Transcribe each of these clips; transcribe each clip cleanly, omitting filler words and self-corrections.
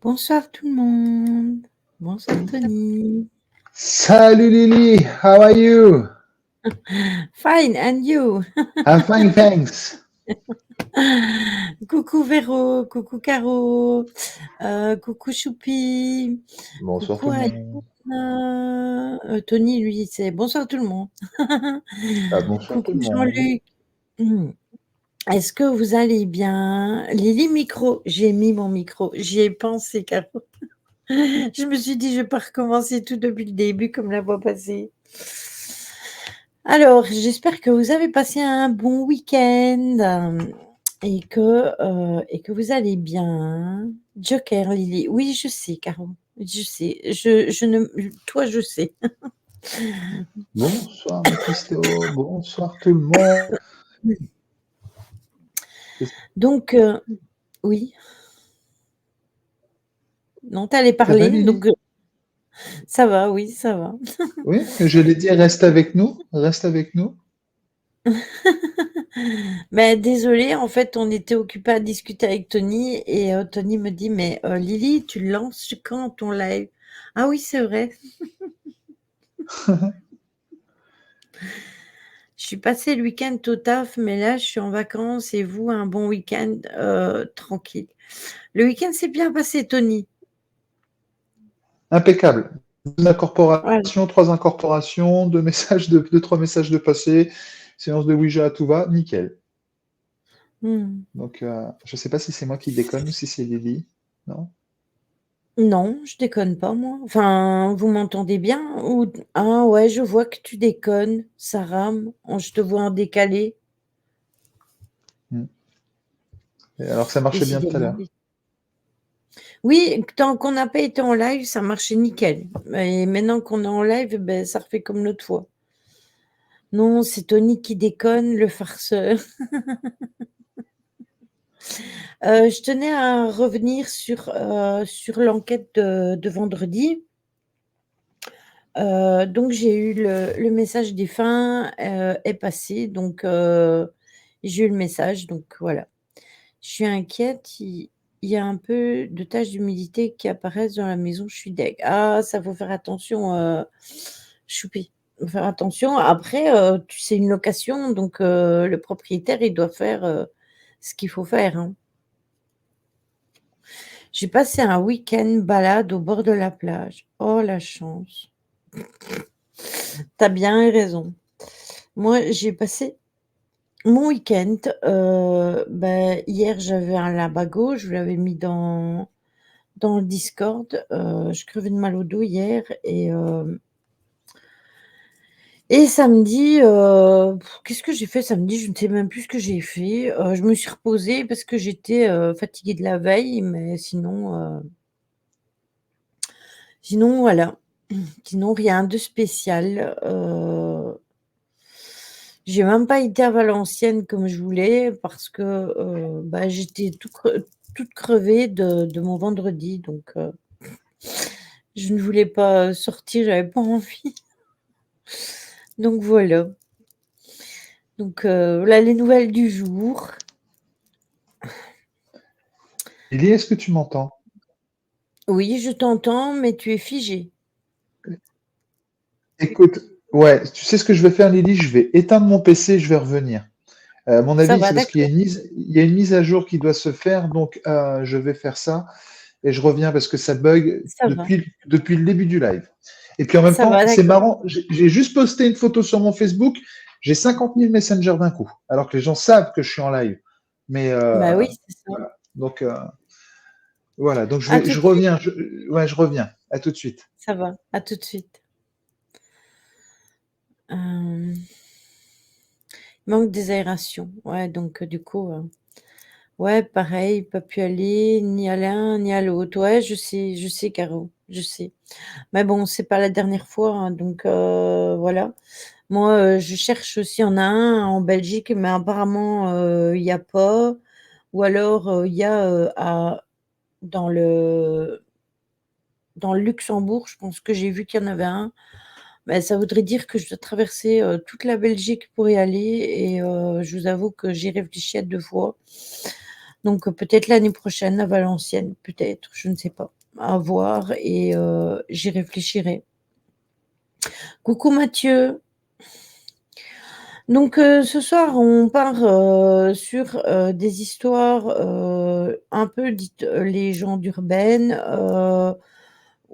Bonsoir tout le monde. Bonsoir Tony. Salut Lily, how are you? Fine, and you? I'm fine, thanks. Coucou Véro, coucou Caro, coucou Choupi, Bonsoir coucou tout le monde. Tony, lui, c'est bonsoir tout le monde. Bonsoir tout Coucou le monde. Jean-Luc. Est-ce que vous allez bien? Lily, micro. J'ai mis mon micro. J'y ai pensé, Caro. Je me suis dit: «Je vais pas recommencer tout depuis le début comme la fois passée». Alors, j'espère que vous avez passé un bon week-end, et que vous allez bien. Joker, Lily. Oui, je sais, Caro, je sais. Je ne toi, je sais. Bonsoir Mephisto, bonsoir tout le monde. Donc oui? Non, tu allais Ça va parler, Lily? donc ça va, oui, ça va. Oui, je l'ai dit, reste avec nous, reste avec nous. Mais désolée, en fait, on était occupés à discuter avec Tony et Tony me dit: «Mais Lily, tu lances quand ton live?» Ah oui, c'est vrai. Je suis passée le week-end au taf, mais là, je suis en vacances et vous, un bon week-end tranquille. Le week-end s'est bien passé, Tony. Impeccable. 2 Voilà. incorporations, 3 incorporations, 2 messages de 3 messages de passé, séance de Ouija à tout va, nickel. Mmh. Donc, je sais pas si c'est moi qui déconne ou si c'est Lily. Non? Non, je déconne pas moi. Enfin, vous m'entendez bien ou ah ouais, je vois que tu déconnes, ça rame. Je te vois en décalé, Mmh. Et alors que ça marchait bien tout à décidément. l'heure. Oui, tant qu'on n'a pas été en live, ça marchait nickel. Et maintenant qu'on est en live, ben ça refait comme l'autre fois. Non, c'est Tony qui déconne, le farceur. Je tenais à revenir sur l'enquête de vendredi. Donc j'ai eu le message des fins, est passé, donc j'ai eu le message, donc voilà. Je suis inquiète, il y a un peu de taches d'humidité qui apparaissent dans la maison, je suis deg. Ah, ça faut faire attention, choupi, faut faire attention. Après, tu c'est une location, donc le propriétaire, il doit faire, ce qu'il faut faire, hein. J'ai passé un week-end balade au bord de la plage. Oh la chance. Tu as bien raison. Moi, j'ai passé mon week-end, hier, j'avais un Labago, je vous l'avais mis dans le Discord, je crevais de mal au dos hier et samedi, qu'est-ce que j'ai fait samedi? Je ne sais même plus ce que j'ai fait, je me suis reposée parce que j'étais, fatiguée de la veille, mais sinon voilà, sinon rien de spécial, j'ai même pas été à Valenciennes comme je voulais parce que, j'étais toute crevée de mon vendredi, donc je ne voulais pas sortir, j'avais pas envie. Donc voilà. Donc voilà les nouvelles du jour. Lily, est-ce que tu m'entends? Oui, je t'entends, mais tu es figé. Écoute, ouais, tu sais ce que je vais faire, Lily? Je vais éteindre mon PC, je vais revenir. À mon Ça avis, va, c'est parce qu'il y a d'accord. une mise, il y a une mise à jour qui doit se faire, donc je vais faire ça et je reviens parce que ça bug Ça va. depuis le début du live. Et puis en même Ça temps, va, c'est d'accord. marrant, j'ai juste posté une photo sur mon Facebook, j'ai 50 000 messengers d'un coup, alors que les gens savent que je suis en live. Mais Bah oui, c'est ça. voilà. Donc voilà, donc À tout je de suite. reviens, ouais, je reviens. À tout de suite. Ça va, à tout de suite. Hem, manque d'aération. Ouais, donc du coup, ouais, pareil, pas pu aller ni à l'un ni à l'autre. Ouais, je sais Caro, je sais. Mais bon, c'est pas la dernière fois, hein, donc voilà. Moi, je cherche s'il y en a un en Belgique, mais apparemment, il y a pas ou alors, il y a, à dans le dans le Luxembourg, je pense que j'ai vu qu'il y en avait un. Mais ça voudrait dire que je dois traverser, toute la Belgique pour y aller et je vous avoue que j'y réfléchis à 2 fois. Donc peut-être l'année prochaine à Valenciennes, peut-être, je ne sais pas. À voir et j'y réfléchirai. Coucou Mathieu. Donc ce soir, on part, sur, des histoires, un peu dites, légendes urbaines,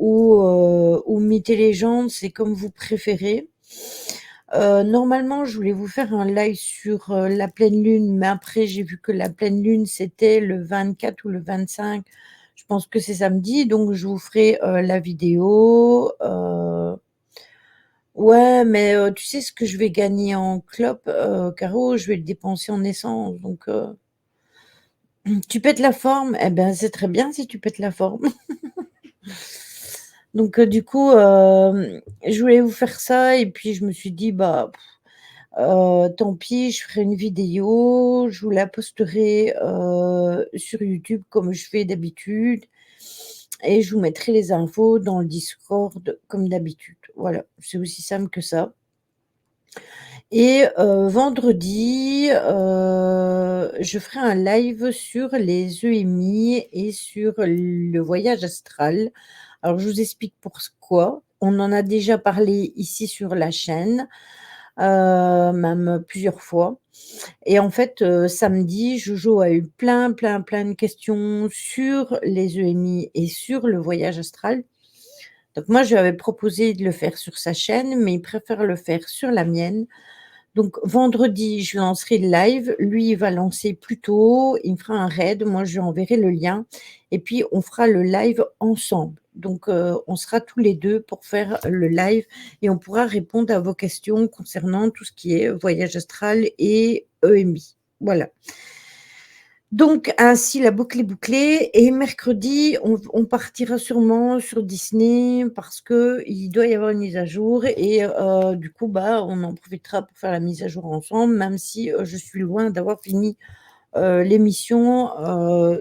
ou mythes et légendes, c'est comme vous préférez. Normalement, je voulais vous faire un live sur, la pleine lune, mais après j'ai vu que la pleine lune, c'était le 24 ou le 25. Je pense que c'est samedi, donc je vous ferai la vidéo. Ouais, mais tu sais ce que je vais gagner en clope, Caro, je vais le dépenser en essence. Donc, tu pètes la forme, eh ben c'est très bien si tu pètes la forme. Donc, du coup, je voulais vous faire ça et puis je me suis dit, bah, tant pis, je ferai une vidéo, je vous la posterai sur YouTube comme je fais d'habitude et je vous mettrai les infos dans le Discord comme d'habitude. Voilà, c'est aussi simple que ça. Et vendredi, je ferai un live sur les EMI et sur le voyage astral. Alors, je vous explique pourquoi. On en a déjà parlé ici sur la chaîne, même plusieurs fois. Et en fait, samedi, Jojo a eu plein de questions sur les EMI et sur le voyage astral. Donc moi, je lui avais proposé de le faire sur sa chaîne, mais il préfère le faire sur la mienne. Donc vendredi, je lancerai le live. Lui, il va lancer plus tôt. Il me fera un raid. Moi, je lui enverrai le lien. Et puis, on fera le live ensemble. Donc, on sera tous les deux pour faire le live et on pourra répondre à vos questions concernant tout ce qui est voyage astral et EMI. Voilà. Donc, ainsi, la boucle est bouclée. Et mercredi, on partira sûrement sur Disney parce qu'il doit y avoir une mise à jour. Et du coup, bah, on en profitera pour faire la mise à jour ensemble, même si je suis loin d'avoir fini l'émission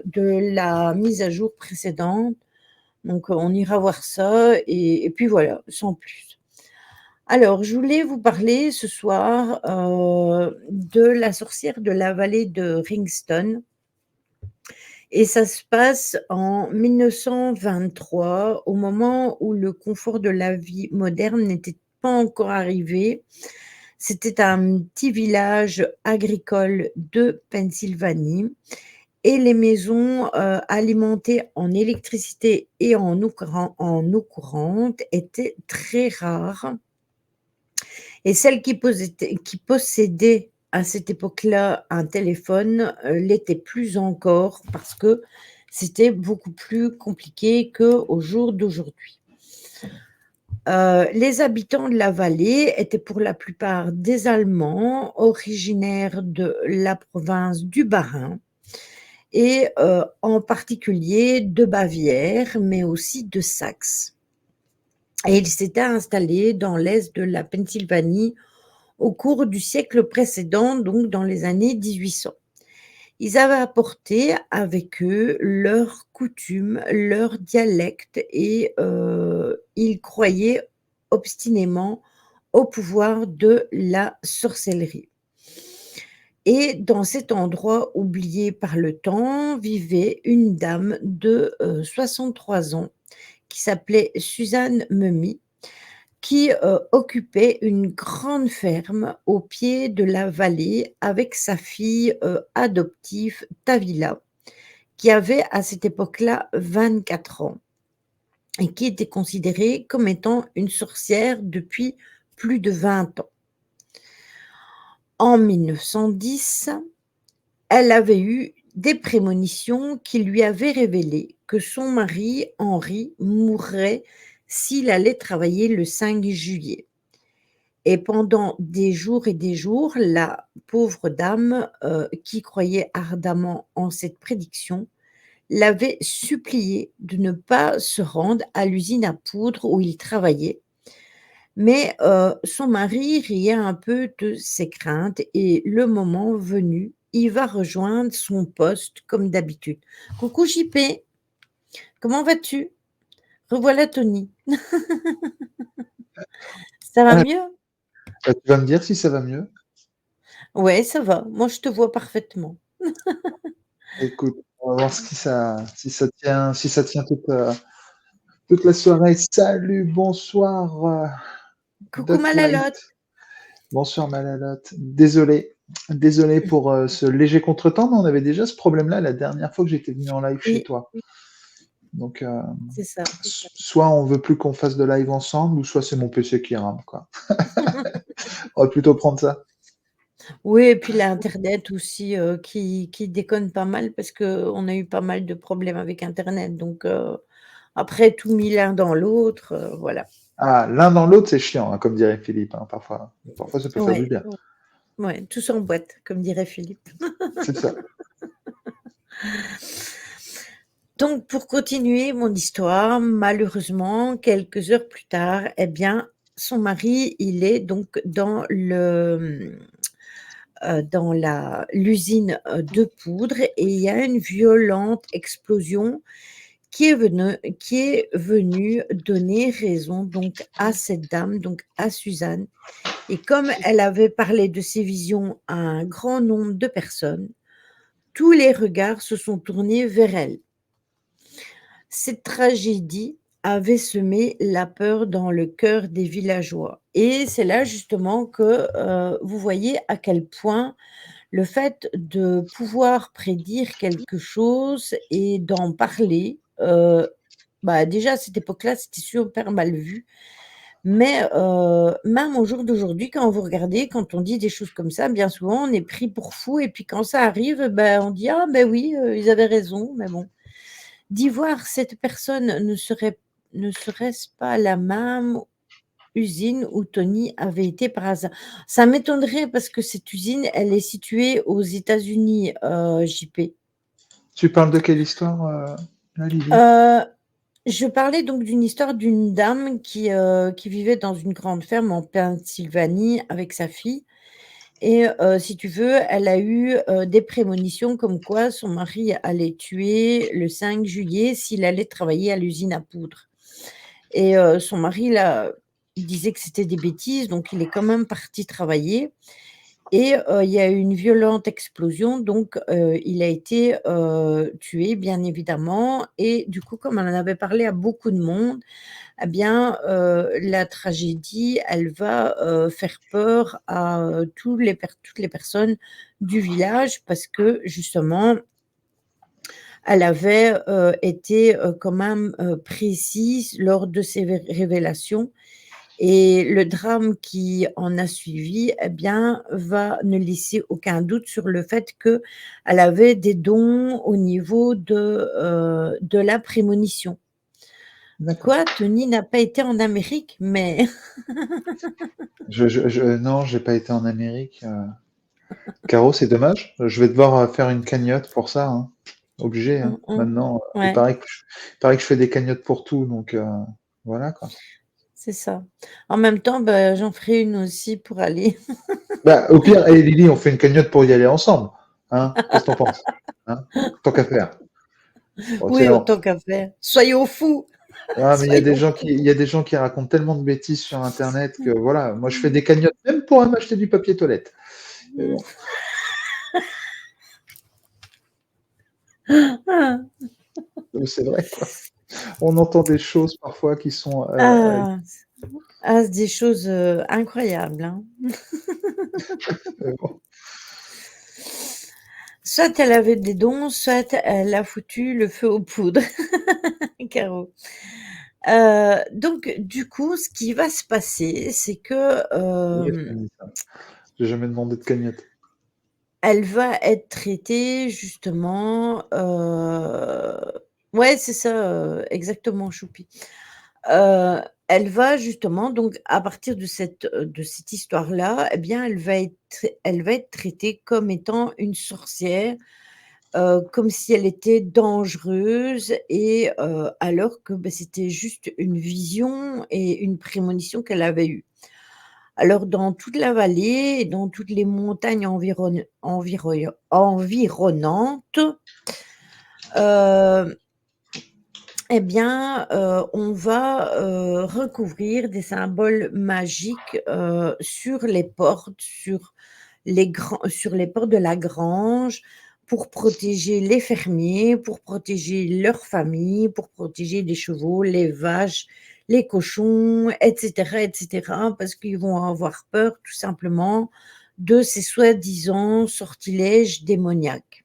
de la mise à jour précédente. Donc, on ira voir ça. Et puis voilà, sans plus. Alors, je voulais vous parler ce soir de la sorcière de la vallée de Ringston. Et ça se passe en 1923, au moment où le confort de la vie moderne n'était pas encore arrivé. C'était un petit village agricole de Pennsylvanie et les maisons alimentées en électricité et en eau courante étaient très rares. Et celles qui possédaient à cette époque-là un téléphone l'étaient plus encore parce que c'était beaucoup plus compliqué qu'au jour d'aujourd'hui. Les habitants de la vallée étaient pour la plupart des Allemands originaires de la province du Bas-Rhin et en particulier de Bavière, mais aussi de Saxe. Et ils s'étaient installés dans l'est de la Pennsylvanie au cours du siècle précédent, donc dans les années 1800. Ils avaient apporté avec eux leurs coutumes, leur dialecte et ils croyaient obstinément au pouvoir de la sorcellerie. Et dans cet endroit oublié par le temps vivait une dame de 63 ans qui s'appelait Suzanne Mummy, qui occupait une grande ferme au pied de la vallée avec sa fille adoptive Tavila, qui avait à cette époque-là 24 ans et qui était considérée comme étant une sorcière depuis plus de 20 ans. En 1910, elle avait eu des prémonitions qui lui avaient révélé que son mari, Henri, mourrait s'il allait travailler le 5 juillet. Et pendant des jours et des jours, la pauvre dame, qui croyait ardemment en cette prédiction, l'avait supplié de ne pas se rendre à l'usine à poudre où il travaillait. Mais son mari riait un peu de ses craintes et le moment venu, il va rejoindre son poste comme d'habitude. Coucou JP, comment vas-tu? Revoilà Tony. Ça va Ah, mieux? tu vas me dire si ça va mieux. Ouais, ça va. Moi, je te vois parfaitement. Écoute, on va voir si ça tient toute la soirée. Salut, bonsoir, Coucou Duck Light. Malalotte. Bonsoir, Malalotte. Désolé pour ce léger contretemps, mais on avait déjà ce problème-là la dernière fois que j'étais venu en live chez Oui, toi. Donc, c'est ça. soit on veut plus qu'on fasse de live ensemble, ou soit c'est mon PC qui rame, quoi. On va plutôt prendre ça. Oui et puis l'internet aussi, qui déconne pas mal parce qu'on a eu pas mal de problèmes avec internet donc après tout mis l'un dans l'autre, voilà. Ah, l'un dans l'autre, c'est chiant, hein, comme dirait Philippe, hein, parfois. Parfois, ça peut faire du Ouais, bien. ouais, tout s'emboîte comme dirait Philippe. C'est ça. Donc pour continuer mon histoire, malheureusement, quelques heures plus tard, eh bien, son mari, il est donc dans la l'usine, de poudre et il y a une violente explosion qui est venue donner raison donc à cette dame, donc à Suzanne et comme elle avait parlé de ses visions à un grand nombre de personnes, tous les regards se sont tournés vers elle. Cette tragédie avait semé la peur dans le cœur des villageois et c'est là justement que, vous voyez à quel point le fait de pouvoir prédire quelque chose et d'en parler, bah, déjà à cette époque-là, c'était super mal vu, mais même au jour d'aujourd'hui, quand vous regardez, quand on dit des choses comme ça, bien souvent, on est pris pour fou et puis quand ça arrive, ben, on dit: «Ah ben oui, ils avaient raison», mais bon. D'y voir cette personne ne serait-ce pas la même usine où Tony avait été par hasard? Ça m'étonnerait parce que cette usine, elle est située aux États-Unis, JP. Tu parles de quelle histoire, là, Lydie? Heu, je parlais donc d'une histoire d'une dame qui vivait dans une grande ferme en Pennsylvanie avec sa fille et si tu veux, elle a eu, des prémonitions comme quoi son mari allait tuer le 5 juillet s'il allait travailler à l'usine à poudre et son mari là, il disait que c'était des bêtises donc il est quand même parti travailler et il y a eu une violente explosion donc il a été, tué bien évidemment et du coup, comme on en avait parlé à beaucoup de monde, eh bien, la tragédie, elle va, faire peur à, toutes les personnes du village parce que justement, elle avait, été, quand même, précise lors de ses révélations et le drame qui en a suivi, eh bien, va ne laisser aucun doute sur le fait qu'elle avait des dons au niveau de la prémonition. D'accord. Quoi? Tony n'a pas été en Amérique? Mais Non, j'ai pas été en Amérique. Caro, c'est dommage. Je vais devoir faire une cagnotte pour ça, hein. Obligé, hein. mmh. Maintenant, Ouais, il paraît que je fais des cagnottes pour tout, donc voilà, quoi. c'est ça. En même temps, bah, j'en ferai une aussi pour aller Bah, au pire, et Lily, on fait une cagnotte pour y aller ensemble. Hein? Qu'est-ce que t'en penses? Hein? Tant qu'à faire. Bon, tu oui, sais, autant qu'à faire. Soyons fous! ah, mais Soyons fous! il y a des gens qui racontent tellement de bêtises sur Internet que voilà, moi je fais des cagnottes même pour m'acheter du papier toilette. Mais bon, c'est vrai, quoi. On entend des choses parfois qui sont, Ah! Ah, c'est des choses, incroyables, hein. bon. Soit elle avait des dons, soit elle a foutu le feu aux poudres, Caro. Donc du coup, ce qui va se passer, c'est que, Hier, tu m'as dit ça. J'ai jamais demandé de cagnotte. elle va être traitée justement, ouais, c'est ça, exactement, choupi. Elle va justement donc à partir de cette histoire-là, eh bien, elle va être traitée comme étant une sorcière, comme si elle était dangereuse et alors que, bah, c'était juste une vision et une prémonition qu'elle avait eue. Alors dans toute la vallée et dans toutes les montagnes environnantes, heu eh bien, on va, recouvrir des symboles magiques, sur les portes, sur les portes de la grange pour protéger les fermiers, pour protéger leurs familles, pour protéger les chevaux, les vaches, les cochons et cetera, parce qu'ils vont avoir peur tout simplement de ces soi-disant sortilèges démoniaques.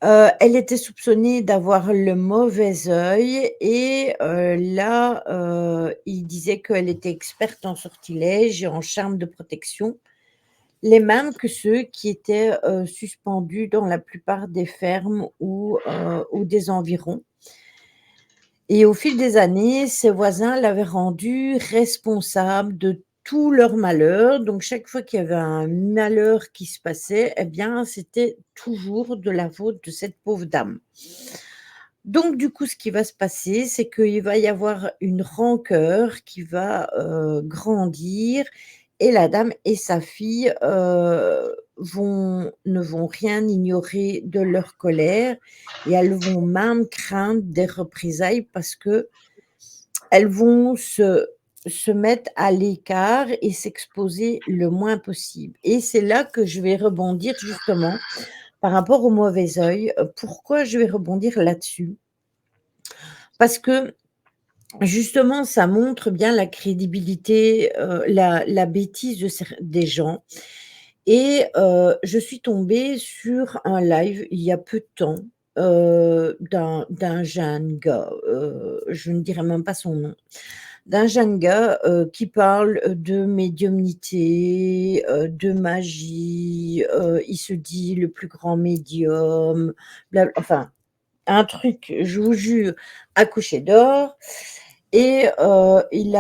Elle était soupçonnée d'avoir le mauvais œil et là, il disait qu'elle était experte en sortilèges et en charmes de protection les mêmes que ceux qui étaient, suspendus dans la plupart des fermes ou des environs. Et au fil des années, ses voisins l'avaient rendu responsable de tous leurs malheurs. Donc chaque fois qu'il y avait un malheur qui se passait, eh bien, c'était toujours de la faute de cette pauvre dame. Donc du coup, ce qui va se passer, c'est qu'il va y avoir une rancœur qui va, grandir et la dame et sa fille, ne vont rien ignorer de leur colère et elles vont même craindre des représailles parce qu'elles vont se mettre à l'écart et s'exposer le moins possible et c'est là que je vais rebondir justement par rapport au mauvais œil. Pourquoi je vais rebondir là-dessus? Parce que justement, ça montre bien la crédibilité, la bêtise des gens et je suis tombée sur un live il y a peu de temps, d'un jeune gars, je ne dirai même pas son nom, d'un jeune gars, qui parle, de médiumnité, de magie, il se dit le plus grand médium, enfin un truc, je vous jure, à coucher d'or et il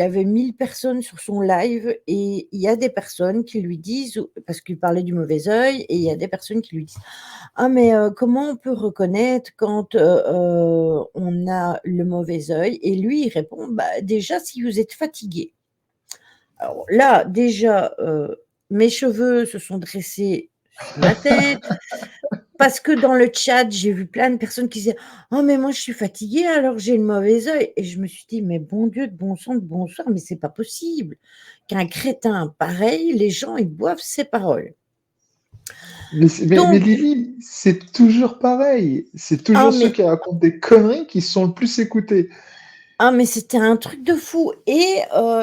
avait 1000 personnes sur son live et il y a des personnes qui lui disent parce qu'il parlait du mauvais œil et il y a des personnes qui lui disent: «Ah mais comment on peut reconnaître quand, on a le mauvais œil?» et lui, il répond: «Bah, déjà si vous êtes fatigué». Alors là, déjà, mes cheveux se sont dressés sur ma tête. Parce que dans le chat, j'ai vu plein de personnes qui disaient: «Oh mais moi je suis fatiguée alors j'ai le mauvais œil» et je me suis dit: «Mais bon Dieu de bon sang de bonsoir, mais c'est pas possible qu'un crétin pareil, les gens ils boivent ses paroles». Mais Donc Lily, c'est toujours pareil. C'est ah toujours ceux mais qui racontent des conneries qui sont le plus écoutés. c'était un truc de fou et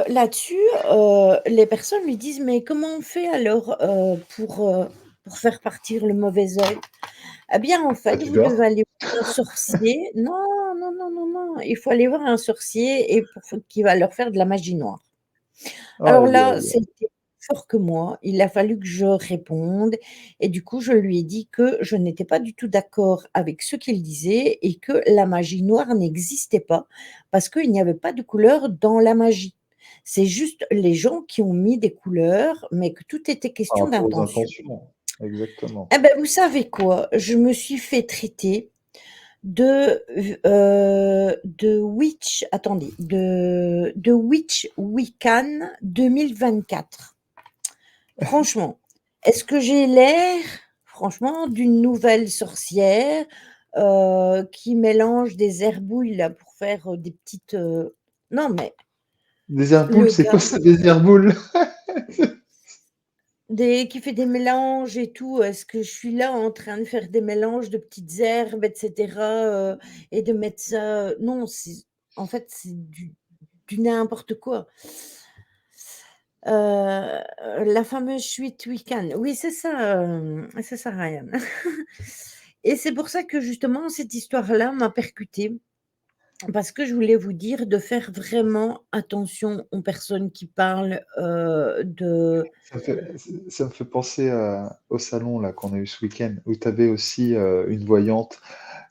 là-dessus, les personnes lui disent: «Mais comment on fait alors, pour faire partir le mauvais œil?» Eh bien en Bah, fait, tu vous devez dors. aller voir un sorcier. Non, non, non, non, non, il faut aller voir un sorcier et pour qui va leur faire de la magie noire. Alors Aïe, là, aïe, aïe. c'était plus fort que moi. Il a fallu que je réponde et du coup, je lui ai dit que je n'étais pas du tout d'accord avec ce qu'il disait et que la magie noire n'existait pas parce qu'il n'y avait pas de couleur dans la magie. C'est juste les gens qui ont mis des couleurs, mais que tout était Par question rapport aux d'intention. intentions. Exactement. Eh ben, vous savez quoi? Je me suis fait traiter de Witch attendez, de Witch Wiccan 2024. Franchement, est-ce que j'ai l'air, franchement, d'une nouvelle sorcière, qui mélange des herbouilles là pour faire, des petites, non mais Des herboules, le c'est quoi gars, ça, des herboules? qui fait des mélanges et tout. Est-ce que je suis là en train de faire des mélanges de petites herbes et cetera, et de mettre ça, non, c'est en fait, c'est du n'importe quoi. La fameuse Sweet Weekend. Oui, c'est ça, Ryan. Et c'est pour ça que justement cette histoire-là m'a percutée, parce que je voulais vous dire de faire vraiment attention aux personnes qui parlent, de Ça me fait penser au salon là qu'on a eu ce week-end, où tu avais aussi une voyante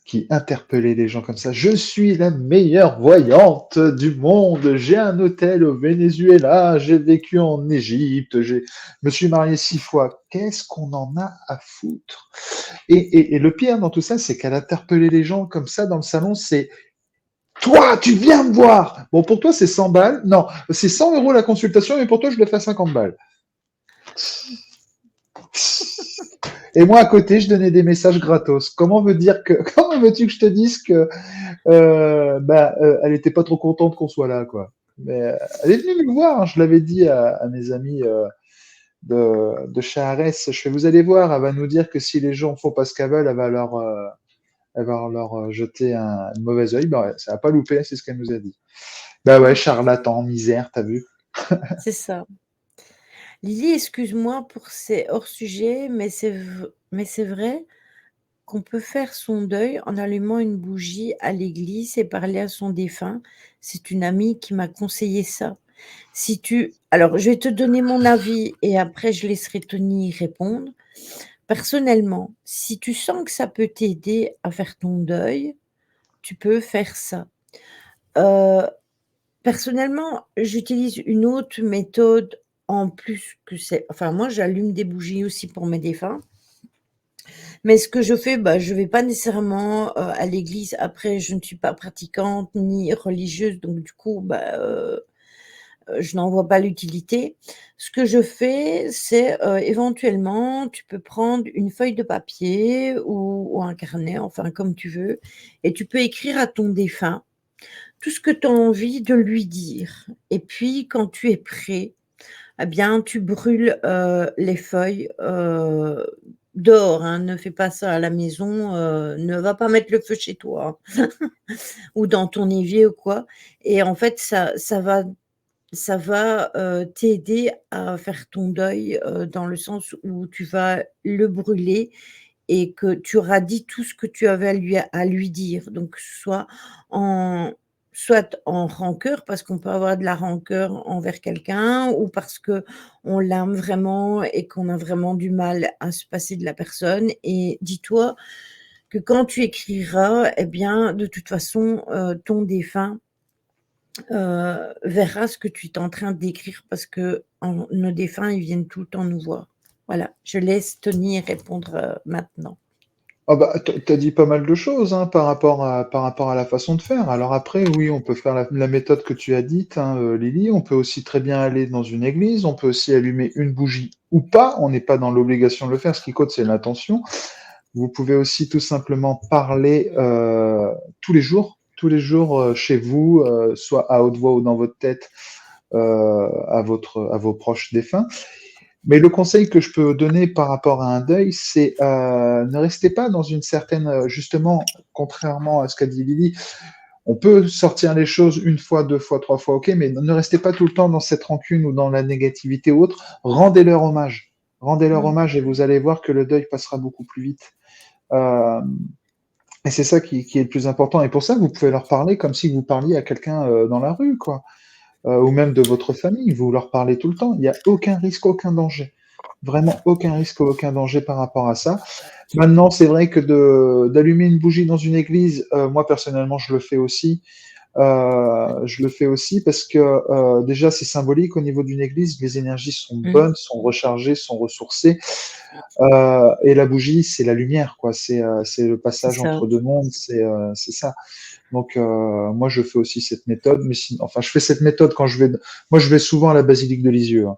qui interpellait les gens comme ça. Je suis la meilleure voyante du monde. J'ai un hôtel au Venezuela. J'ai vécu en Égypte. Je me suis marié 6 fois. Qu'est-ce qu'on en a à foutre? Et le pire dans tout ça, c'est qu'elle interpellait les gens comme ça dans le salon. C'est toi, tu viens me voir. Bon, pour toi, c'est 100 balles. Non, c'est 100 euros la consultation, mais pour toi, je le fais à 50 balles. Et moi, à côté, je donnais des messages gratos. Comment veux-tu que je te dise que elle était pas trop contente qu'on soit là, quoi. Mais elle est venue me voir, hein, je l'avais dit à mes amis de chez Arès. Je fais, vous allez voir, elle va nous dire que si les gens font pas ce qu'elle veut, elle va leur jeter un mauvais œil. Bah ouais, ça a pas loupé, c'est ce qu'elle nous a dit. Bah ouais, charlatan, misère, t'as vu? c'est ça. Lily, excuse-moi pour ces hors-sujets, mais c'est vrai qu'on peut faire son deuil en allumant une bougie à l'église et parler à son défunt. C'est une amie qui m'a conseillé ça. Alors je vais te donner mon avis et après je laisserai Tony répondre. Personnellement, si tu sens que ça peut t'aider à faire ton deuil, tu peux faire ça. Heu, Personnellement, j'utilise une autre méthode en plus que c'est enfin moi j'allume des bougies aussi pour mes défunts, mais ce que je fais, bah, je vais pas nécessairement, à l'église. Après je ne suis pas pratiquante ni religieuse donc du coup, je n'en vois pas l'utilité. Ce que je fais, c'est, éventuellement, tu peux prendre une feuille de papier ou un carnet, enfin comme tu veux et tu peux écrire à ton défunt tout ce que tu as envie de lui dire et puis quand tu es prêt, eh bien tu brûles, les feuilles, dehors, hein. Ne fais pas ça à la maison, ne va pas mettre le feu chez toi, hein, ou dans ton évier ou quoi et en fait ça va, t'aider à faire ton deuil, dans le sens où tu vas le brûler et que tu auras dit tout ce que tu avais à lui dire. Donc soit en rancœur, parce qu'on peut avoir de la rancœur envers quelqu'un ou parce qu'on l'aime vraiment et qu'on a vraiment du mal à se passer de la personne et dis-toi que quand tu écriras, eh bien, de toute façon, ton défunt verra ce que tu es en train d'écrire parce que nos défunts, ils viennent tout le temps nous voir. Voilà, je laisse Tony répondre, maintenant. Ah bah, tu as dit pas mal de choses hein, par rapport à la façon de faire. Alors après, oui, on peut faire la méthode que tu as dite, hein, Lily. On peut aussi très bien aller dans une église. On peut aussi allumer une bougie ou pas. On n'est pas dans l'obligation de le faire. Ce qui compte, c'est l'intention. Vous pouvez aussi tout simplement parler tous les jours chez vous, soit à haute voix ou dans votre tête, à vos proches défunts. Mais le conseil que je peux donner par rapport à un deuil, c'est ne restez pas dans une certaine, justement, contrairement à ce qu'a dit Lily, on peut sortir les choses une fois, deux fois, trois fois, ok, mais ne restez pas tout le temps dans cette rancune ou dans la négativité ou autre. Rendez-leur hommage. Rendez-leur Mmh. hommage et vous allez voir que le deuil passera beaucoup plus vite. Euh, et c'est ça qui est le plus important. Et pour ça, vous pouvez leur parler comme si vous parliez à quelqu'un dans la rue, quoi, ou même de votre famille. Vous leur parlez tout le temps. Il n'y a aucun risque, aucun danger. Vraiment aucun risque, aucun danger par rapport à ça. Maintenant, c'est vrai que d'allumer une bougie dans une église, moi personnellement, je le fais aussi. Je le fais aussi parce que déjà, c'est symbolique au niveau d'une église. Les énergies sont Mmh. bonnes, sont rechargées, sont ressourcées. Et la bougie, c'est la lumière, quoi. C'est le C'est passage ça. entre deux mondes, c'est ça. Donc, moi, je fais aussi cette méthode, mais enfin, je fais cette méthode quand je vais, moi, je vais souvent à la basilique de Lisieux, hein.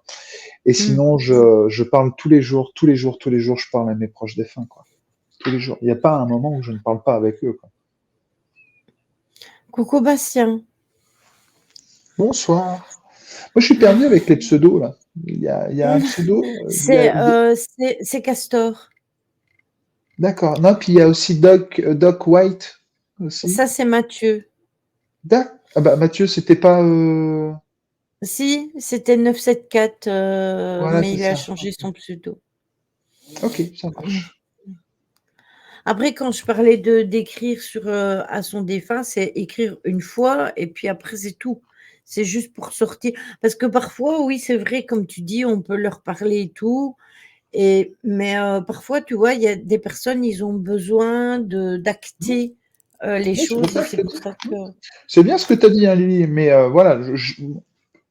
Et Mmh. sinon, je parle tous les jours, tous les jours, tous les jours, je parle à mes proches défunts, quoi. Tous les jours. Il n'y a pas un moment où je ne parle pas avec eux, quoi. Coucou Bastien. Bonsoir. Moi, je suis perdu avec les pseudos, là. Il y a un Mmh. pseudo, C'est Castor. d'accord. Non, puis il y a aussi Doc White, aussi. Ça, c'est Mathieu. Ah bah, Mathieu, c'était pas, Si, c'était 974, voilà, mais c'est il a ça. changé son pseudo. Ok, ça Mmh. marche. Après, quand je parlais d'écrire à son défunt, c'est écrire une fois et puis après c'est tout. C'est juste pour sortir parce que parfois, oui, c'est vrai, comme tu dis, on peut leur parler et tout mais parfois, tu vois, il y a des personnes, ils ont besoin d'acter, les Oui, c'est pour choses et ça que c'est je te pour dis. ça que C'est bien ce que tu as dit, hein, Lily, mais voilà,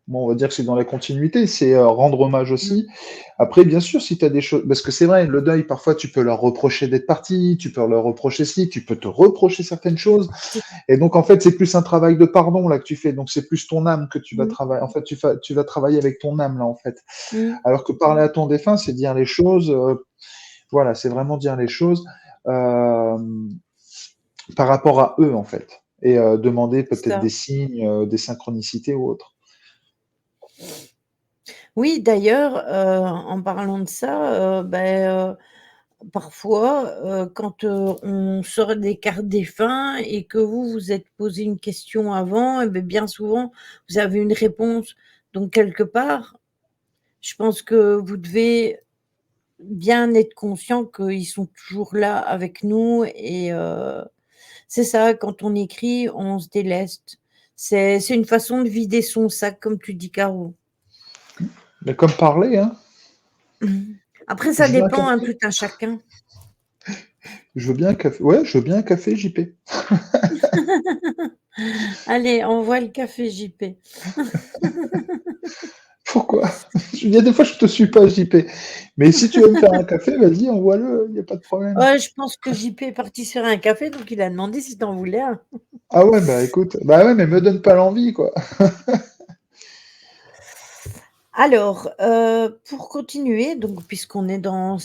bon, on va dire que c'est dans la continuité, c'est rendre hommage mmh, aussi. Après, bien sûr, si tu as des choses, parce que c'est vrai, le deuil, parfois, tu peux leur reprocher d'être parti, tu peux leur reprocher ci, tu peux te reprocher certaines choses. c'est Et donc, en fait, c'est plus un travail de pardon là que tu fais. Donc, c'est plus ton âme que tu vas mmh, travailler. En fait, tu vas travailler avec ton âme là, en fait. mmh, Alors que parler à ton défunt, c'est dire les choses. Voilà, c'est vraiment dire les choses euh, par rapport à eux, en fait. Et demander c'est peut-être des ça. signes, des synchronicités ou autres. Oui, d'ailleurs, en parlant de ça, parfois, quand, on sort des cartes défunts et que vous vous êtes posé une question avant et bien souvent, vous avez une réponse. Donc quelque part, je pense que vous devez bien être conscient qu'ils sont toujours là avec nous et c'est ça, quand on écrit, on se déleste. C'est une façon de vider son sac, comme tu dis, Caro. Mais comme parler, hein. Après, ça Je veux un dépend, hein, café? tout un chacun. Je veux bien un café. Ouais, je veux bien un café, JP. Allez, envoie le café, JP. Pourquoi? Il y a des fois, je te suis pas, JP. Mais si tu veux me faire un café, vas-y, envoie-le, il n'y a pas de problème. Ouais, je pense que JP est parti se faire un café, donc il a demandé si tu en voulais un. Ah ouais, bah écoute, bah ouais, mais me donne pas l'envie, quoi. Alors, pour continuer, donc puisqu'on est dans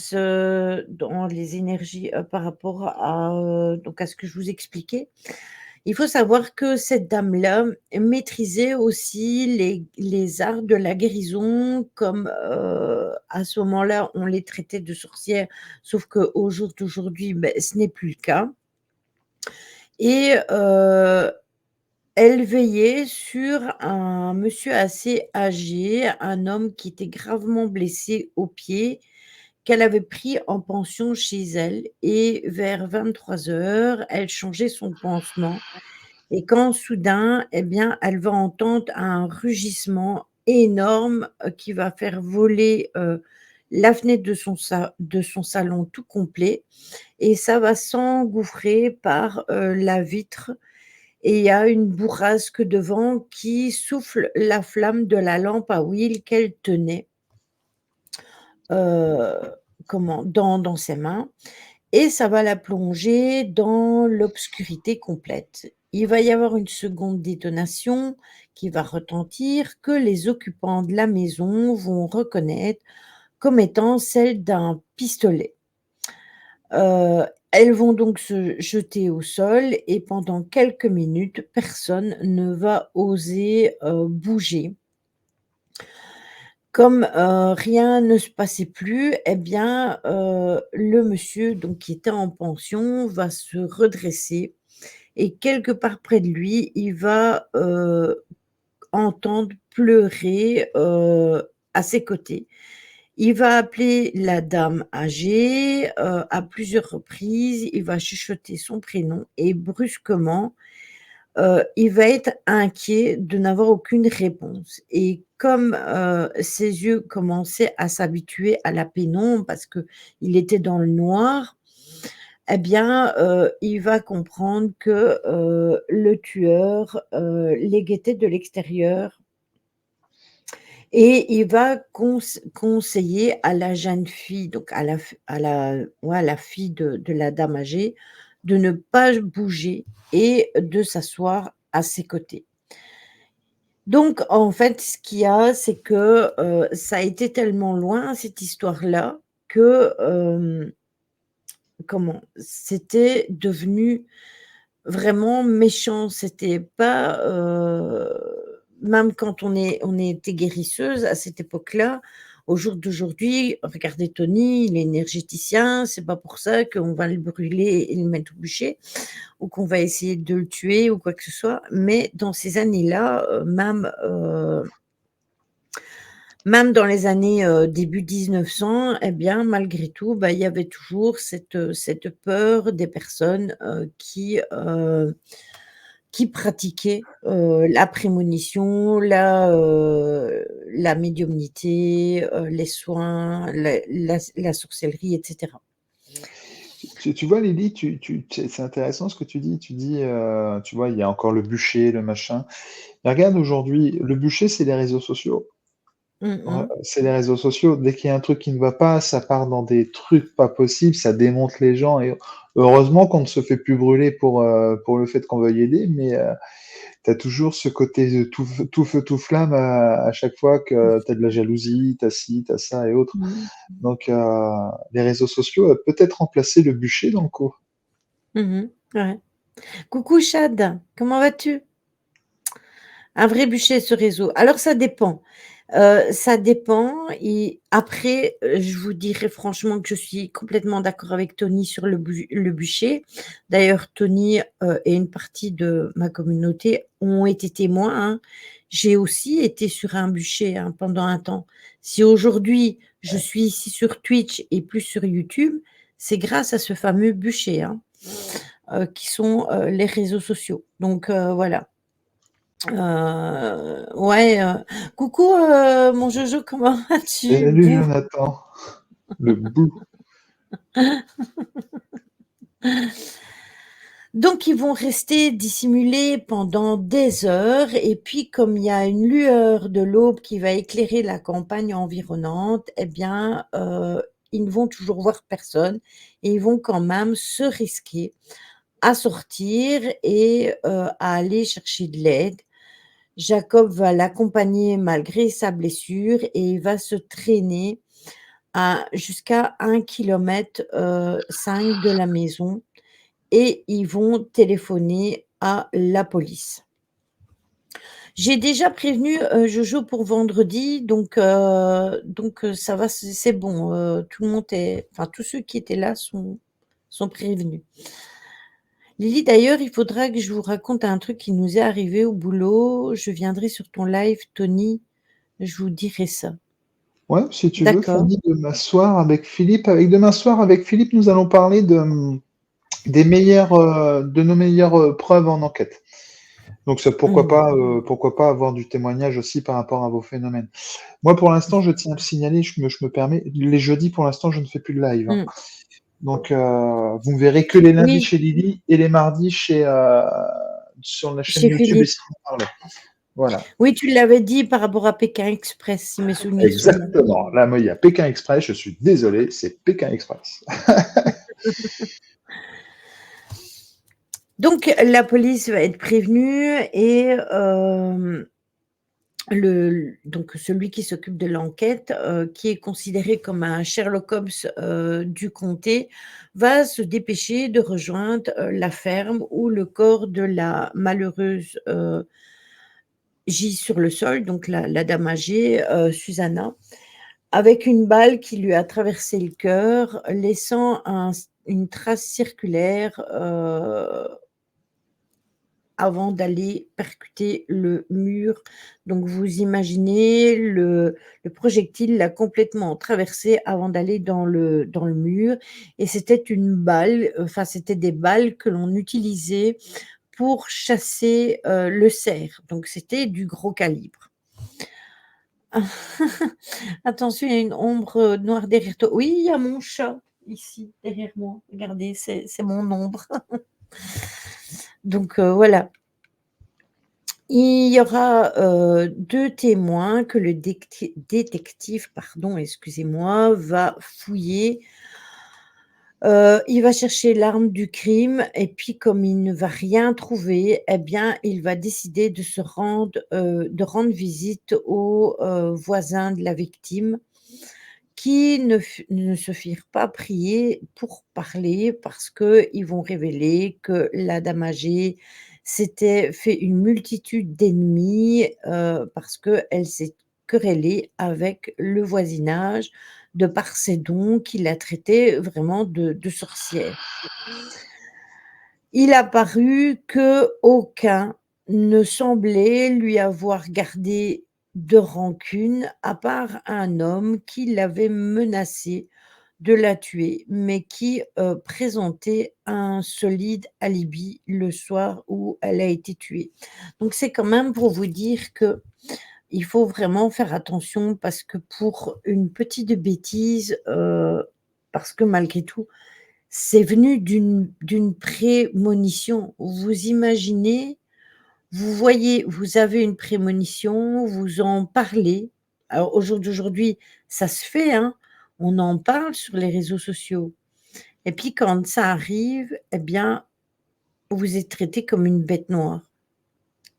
les énergies, par rapport donc à ce que je vous expliquais, il faut savoir que cette dame-là maîtrisait aussi les arts de la guérison comme, à ce moment-là, on les traitait de sorcières, sauf qu'au jour d'aujourd'hui, beh, ce n'est plus le cas et elle veillait sur un monsieur assez âgé, un homme qui était gravement blessé au pied, qu'elle avait pris en pension chez elle et vers 23 heures, elle changeait son pansement et quand soudain, eh bien, elle va entendre un rugissement énorme, qui va faire voler, la fenêtre de son salon tout complet et ça va s'engouffrer par, la vitre et il y a une bourrasque de vent qui souffle la flamme de la lampe à huile qu'elle tenait, heu, dans ses mains et ça va la plonger dans l'obscurité complète. Il va y avoir une seconde détonation qui va retentir, que les occupants de la maison vont reconnaître comme étant celle d'un pistolet. Elles vont donc se jeter au sol et pendant quelques minutes, personne ne va oser, bouger. Comme, rien ne se passait plus, eh bien, le monsieur donc qui était en pension va se redresser et quelque part près de lui, il va, entendre pleurer, à ses côtés. Il va appeler la dame âgée, à plusieurs reprises, il va chuchoter son prénom et brusquement, il va être inquiet de n'avoir aucune réponse et comme, ses yeux commençaient à s'habituer à la pénombre parce qu'il était dans le noir, eh bien, il va comprendre que, le tueur, les guettait de l'extérieur et il va conseiller à la jeune fille, donc à la fille de la dame âgée, de ne pas bouger et de s'asseoir à ses côtés. Donc en fait, ce qu'il y a, c'est que, ça a été tellement loin cette histoire-là que, c'était devenu vraiment méchant. C'était pas, même quand on était guérisseuse à cette époque-là, au jour d'aujourd'hui, regardez Tony, il est énergéticien, c'est pas pour ça qu'on va le brûler et le mettre au bûcher ou qu'on va essayer de le tuer ou quoi que ce soit. Mais dans ces années-là, même dans les années, début 1900, eh bien, malgré tout, bah, il y avait toujours cette peur des personnes, qui pratiquaient, la prémonition, la médiumnité, les soins, la sorcellerie et cetera. Tu vois, Lydie, c'est intéressant ce que tu dis. Tu dis, tu vois, il y a encore le bûcher, le machin. Mais regarde aujourd'hui, le bûcher, c'est les réseaux sociaux. Mmh Ouais, mh. c'est les réseaux sociaux. Dès qu'il y a un truc qui ne va pas, ça part dans des trucs pas possibles, ça démonte les gens. Et heureusement qu'on ne se fait plus brûler pour le fait qu'on veuille aider, mais tu as toujours ce côté de tout feu, tout flamme à chaque fois que tu as de la jalousie, tu as ci, tu as ça et autres. Mmh. Donc, les réseaux sociaux peut-être remplacer le bûcher dans le coup. Mmh. Ouais. Coucou Chad, comment vas-tu? Un vrai bûcher ce réseau. Alors ça dépend et après, je vous dirai franchement que je suis complètement d'accord avec Tony sur le bûcher. D'ailleurs Tony, et une partie de ma communauté ont été témoins, hein. J'ai aussi été sur un bûcher, hein, pendant un temps. Si aujourd'hui je suis ici sur Twitch et plus sur YouTube, c'est grâce à ce fameux bûcher, hein, qui sont, les réseaux sociaux. Donc voilà. Ouais, coucou, mon Jojo, comment vas-tu? Salut Bou. Jonathan, le bout. Donc ils vont rester dissimulés pendant des heures et puis comme il y a une lueur de l'aube qui va éclairer la campagne environnante, eh bien, ils ne vont toujours voir personne et ils vont quand même se risquer à sortir et à aller chercher de l'aide. Jacob va l'accompagner malgré sa blessure et il va se traîner à jusqu'à 1 km 5 de la maison et ils vont téléphoner à la police. J'ai déjà prévenu, Jojo pour vendredi, donc ça va, c'est bon, tout le monde est enfin tous ceux qui étaient là sont prévenus. Lily, d'ailleurs, il faudra que je vous raconte un truc qui nous est arrivé au boulot. Je viendrai sur ton live, Tony, je vous dirai ça. Ouais, si tu veux, D'accord. Fanny, demain soir avec Philippe. Avec demain soir avec Philippe, nous allons parler des meilleures, de nos meilleures preuves en enquête. Donc ça, Mmh. pourquoi pas avoir du témoignage aussi par rapport à vos phénomènes. Moi, pour l'instant, je tiens à le signaler, je me permets, les jeudis, pour l'instant, je ne fais plus de live, hein. Mmh. Donc, vous ne verrez que les lundis Oui, chez Lily et les mardis sur la chaîne chez YouTube et Philippe. si vous parlez. Voilà. Oui, tu l'avais dit par rapport à Pékin Express, si mes souvenirs sont bons. Exactement. Là, moi, il y a Pékin Express. Je suis désolé, c'est Pékin Express. Donc la police va être prévenue et donc celui qui s'occupe de l'enquête, qui est considéré comme un Sherlock Holmes, du comté, va se dépêcher de rejoindre, la ferme où le corps de la malheureuse, gît sur le sol, donc la dame âgée, Susanna, avec une balle qui lui a traversé le cœur, laissant une trace circulaire, avant d'aller percuter le mur. Donc vous imaginez le projectile l'a complètement traversé avant d'aller dans le mur et c'était une balle, enfin c'était des balles que l'on utilisait pour chasser, le cerf. Donc c'était du gros calibre. Attention, il y a une ombre, noire derrière toi. Oui, il y a mon chat ici derrière moi. Regardez, c'est mon ombre. Donc voilà. Il y aura, 2 témoins que le détective, pardon, excusez-moi, va fouiller. Il va chercher l'arme du crime et puis comme il ne va rien trouver, eh bien, il va décider de rendre visite aux, voisins de la victime qui ne se firent pas prier pour parler parce qu'ils vont révéler que la dame âgée s'était fait une multitude d'ennemis, parce qu'elle s'est querellée avec le voisinage de par ses dons qui la traitaient vraiment de sorcière. Il a paru qu'aucun ne semblait lui avoir gardé de rancune, à part un homme qui l'avait menacé de la tuer, mais qui, présentait un solide alibi le soir où elle a été tuée. Donc c'est quand même pour vous dire qu'il faut vraiment faire attention parce que pour une petite bêtise, parce que malgré tout, c'est venu d'une prémonition. Vous imaginez, vous voyez, vous avez une prémonition, vous en parlez. Alors au jour d'aujourd'hui, ça se fait, hein, on en parle sur les réseaux sociaux et puis quand ça arrive, eh bien, vous êtes traité comme une bête noire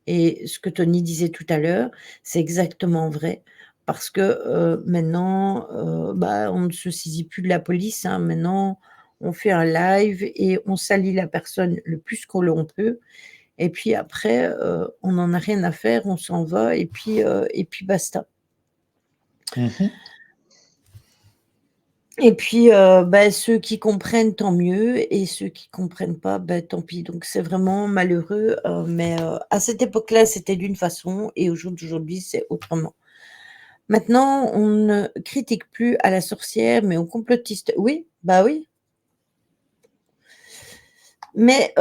et ce que Tony disait tout à l'heure, c'est exactement vrai parce que, maintenant, bah, on ne se saisit plus de la police, hein. Maintenant, on fait un live et on salit la personne le plus que l'on peut et puis après, on n'en a rien à faire, on s'en va et puis basta. Mhm. Et puis, bah, ceux qui comprennent, tant mieux et ceux qui comprennent pas, bah, tant pis. Donc c'est vraiment malheureux, mais à cette époque-là, c'était d'une façon et au jour d'aujourd'hui, c'est autrement. Maintenant, on ne critique plus à la sorcière, mais au complotiste. Oui, bah, oui, mais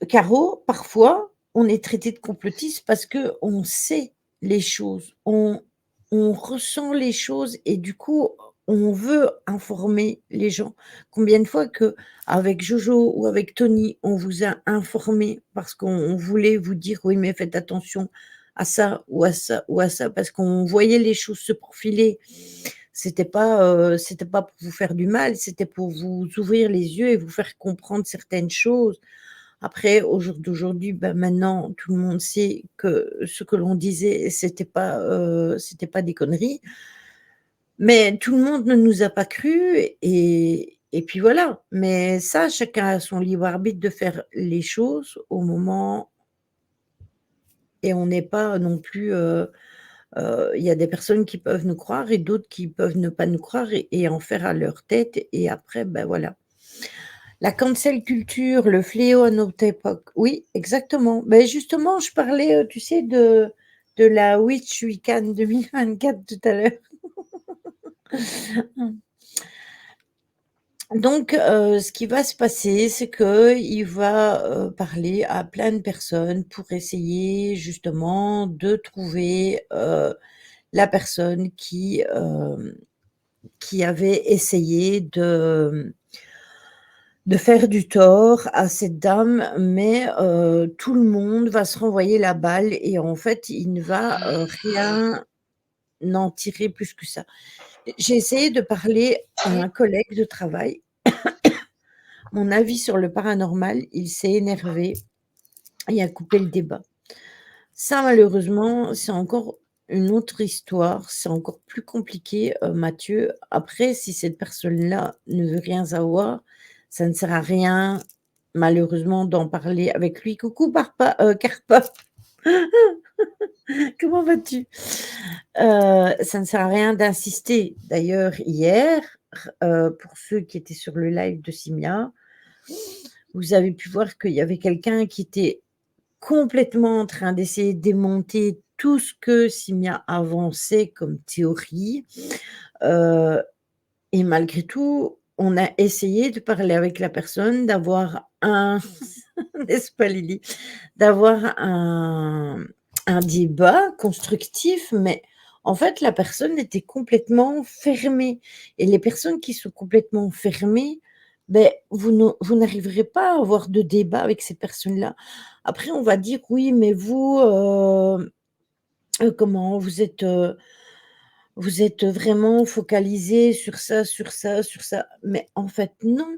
Caro, parfois, on est traité de complotiste parce qu'on sait les choses, on ressent les choses et du coup, on veut informer les gens. Combien de fois qu'avec Jojo ou avec Tony, on vous a informé parce qu'on voulait vous dire: «Oui, mais faites attention à ça ou à ça ou à ça», parce qu'on voyait les choses se profiler. C'était pas pour vous faire du mal, c'était pour vous ouvrir les yeux et vous faire comprendre certaines choses. Après, au jour d'aujourd'hui, bah, maintenant, tout le monde sait que ce que l'on disait, c'était pas des conneries. Mais tout le monde ne nous a pas cru et puis voilà. Mais ça, chacun a son libre arbitre de faire les choses au moment et on n'est pas non plus, il y a des personnes qui peuvent nous croire et d'autres qui peuvent ne pas nous croire et en faire à leur tête et après, ben, voilà. La cancel culture, le fléau à notre époque. Oui, exactement. Mais justement, je parlais, tu sais, de la Witch Weekend 2024 tout à l'heure. Donc, ce qui va se passer, c'est qu'il va, parler à plein de personnes pour essayer justement de trouver, la personne qui avait essayé de faire du tort à cette dame, mais tout le monde va se renvoyer la balle et en fait, il ne va, rien en tirer plus que ça. J'ai essayé de parler à un collègue de travail, mon avis sur le paranormal, il s'est énervé et a coupé le débat. Ça, malheureusement, c'est encore une autre histoire, c'est encore plus compliqué, Mathieu. Après, si cette personne-là ne veut rien savoir, ça ne sert à rien, malheureusement, d'en parler avec lui. Coucou Carpa, comment vas-tu? Ça ne sert à rien d'insister. D'ailleurs, hier, pour ceux qui étaient sur le live de Simia, vous avez pu voir qu'il y avait quelqu'un qui était complètement en train d'essayer de démonter tout ce que Simia avançait comme théorie, heu et malgré tout, on a essayé de parler avec la personne, d'avoir un n'est-ce pas Lily? D'avoir un débat constructif, mais en fait, la personne était complètement fermée et les personnes qui sont complètement fermées, beh, vous n'arriverez pas à avoir de débat avec ces personnes-là. Après, on va dire: «Oui, mais vous, comment? Vous êtes vraiment focalisé sur ça, sur ça, sur ça». Mais en fait, non,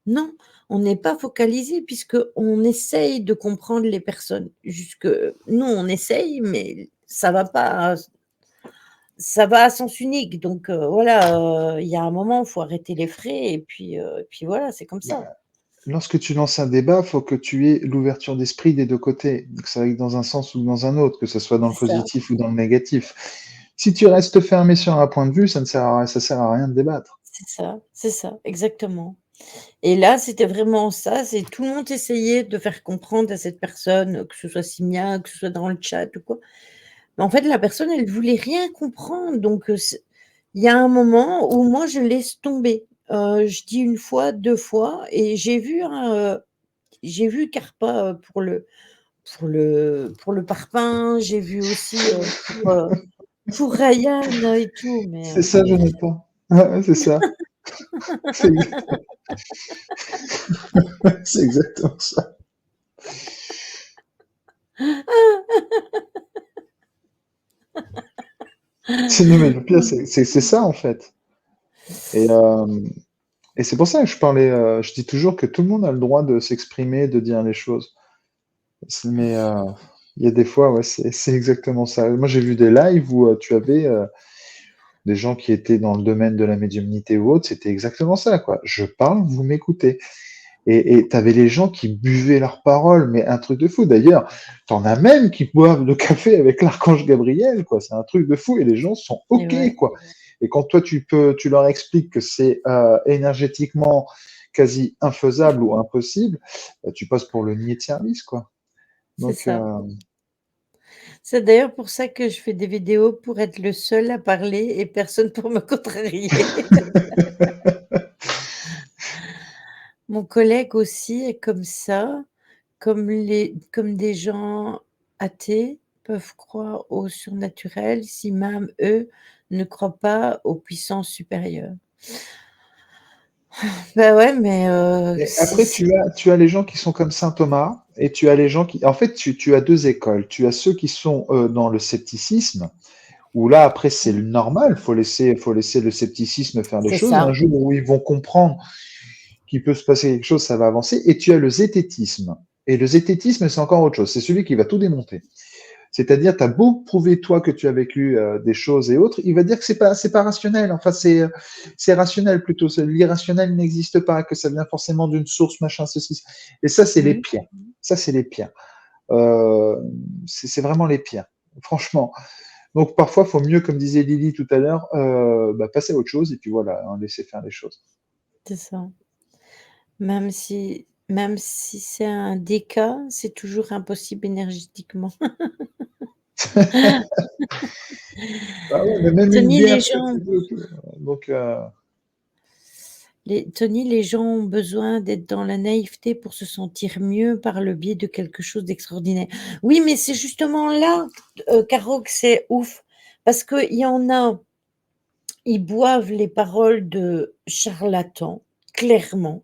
non, on n'est pas focalisé puisqu'on essaye de comprendre les personnes. Jusque nous, on essaye, mais ça va à sens unique. Donc voilà, il y a un moment, il faut arrêter les frais et puis voilà, c'est comme ça. Bah, lorsque tu lances un débat, faut que tu aies l'ouverture d'esprit des 2 côtés, que ça aille dans un sens ou dans un autre, que ce soit dans le C'est ça, positif ou dans le négatif. Si tu restes fermé sur un point de vue, ça sert à rien de débattre. c'est ça, exactement. Et là, c'était vraiment ça, c'est tout le monde essayait de faire comprendre à cette personne, que ce soit Simia, que ce soit dans le chat ou quoi. Mais en fait, la personne, elle voulait rien comprendre, donc il y a un moment où moi, je laisse tomber. Je dis une fois, 2 fois et j'ai vu Carpa, pour le parpaing, j'ai vu aussi, pour Ryan et tout, mais C'est ça, Jonathan. Ouais, ouais, c'est ça. C'est exact c'est exactement ça. C'est non, mais le pire, c'est ça, en fait. Et, et c'est pour ça que je parlais, je dis toujours que tout le monde a le droit de s'exprimer, de dire les choses. Mais il y a des fois, ouais, c'est exactement ça. Moi, j'ai vu des lives où tu avais des gens qui étaient dans le domaine de la médiumnité ou autre, c'était exactement ça, quoi. Je parle, vous m'écoutez. Et tu avais les gens qui buvaient leurs paroles, mais un truc de fou. D'ailleurs, t'en as même qui boivent le café avec l'archange Gabriel, quoi. C'est un truc de fou et les gens sont et OK, ouais, quoi. Et quand toi, tu leur expliques que c'est énergétiquement quasi infaisable ou impossible, tu passes pour le niais de service, quoi. c'est Donc, ça. C'est d'ailleurs pour ça que je fais des vidéos pour être le seul à parler et personne pour me contrarier. Mon collègue aussi est comme ça. comme des gens athées peuvent croire au surnaturel si même eux ne croient pas aux puissances supérieures. Bah, ouais, mais Et si après, si tu as les gens qui sont comme saint Thomas et tu as les gens qui. En fait, tu as deux écoles. Tu as ceux qui sont dans le scepticisme, où là, après, c'est le normal. Faut laisser le scepticisme faire les c'est choses. Un ça. jour où ils vont comprendre qu'il peut se passer quelque chose, ça va avancer. Et tu as le zététisme. Et le zététisme, c'est encore autre chose. C'est celui qui va tout démonter. C'est-à-dire, tu as beau prouver, toi, que tu as vécu des choses et autres, il va dire que c'est pas rationnel. Enfin, c'est rationnel plutôt. L'irrationnel n'existe pas, que ça vient forcément d'une source, machin, ceci. Et ça, c'est les Mmh. pires. Ça, c'est les pires. Euh, c'est vraiment les pires. Franchement. Donc, parfois, il faut mieux, comme disait Lily tout à l'heure, passer à autre chose et puis voilà, hein, laisser faire les choses. C'est ça. Même si c'est un déca, c'est toujours impossible énergétiquement. Ah ouais, mais même une Tony, bière, les c'est un gens truc de tout. Donc, les gens ont besoin d'être dans la naïveté pour se sentir mieux par le biais de quelque chose d'extraordinaire. Oui, mais c'est justement là, Caro, que c'est ouf, parce qu'il y en a, ils boivent les paroles de charlatans, clairement.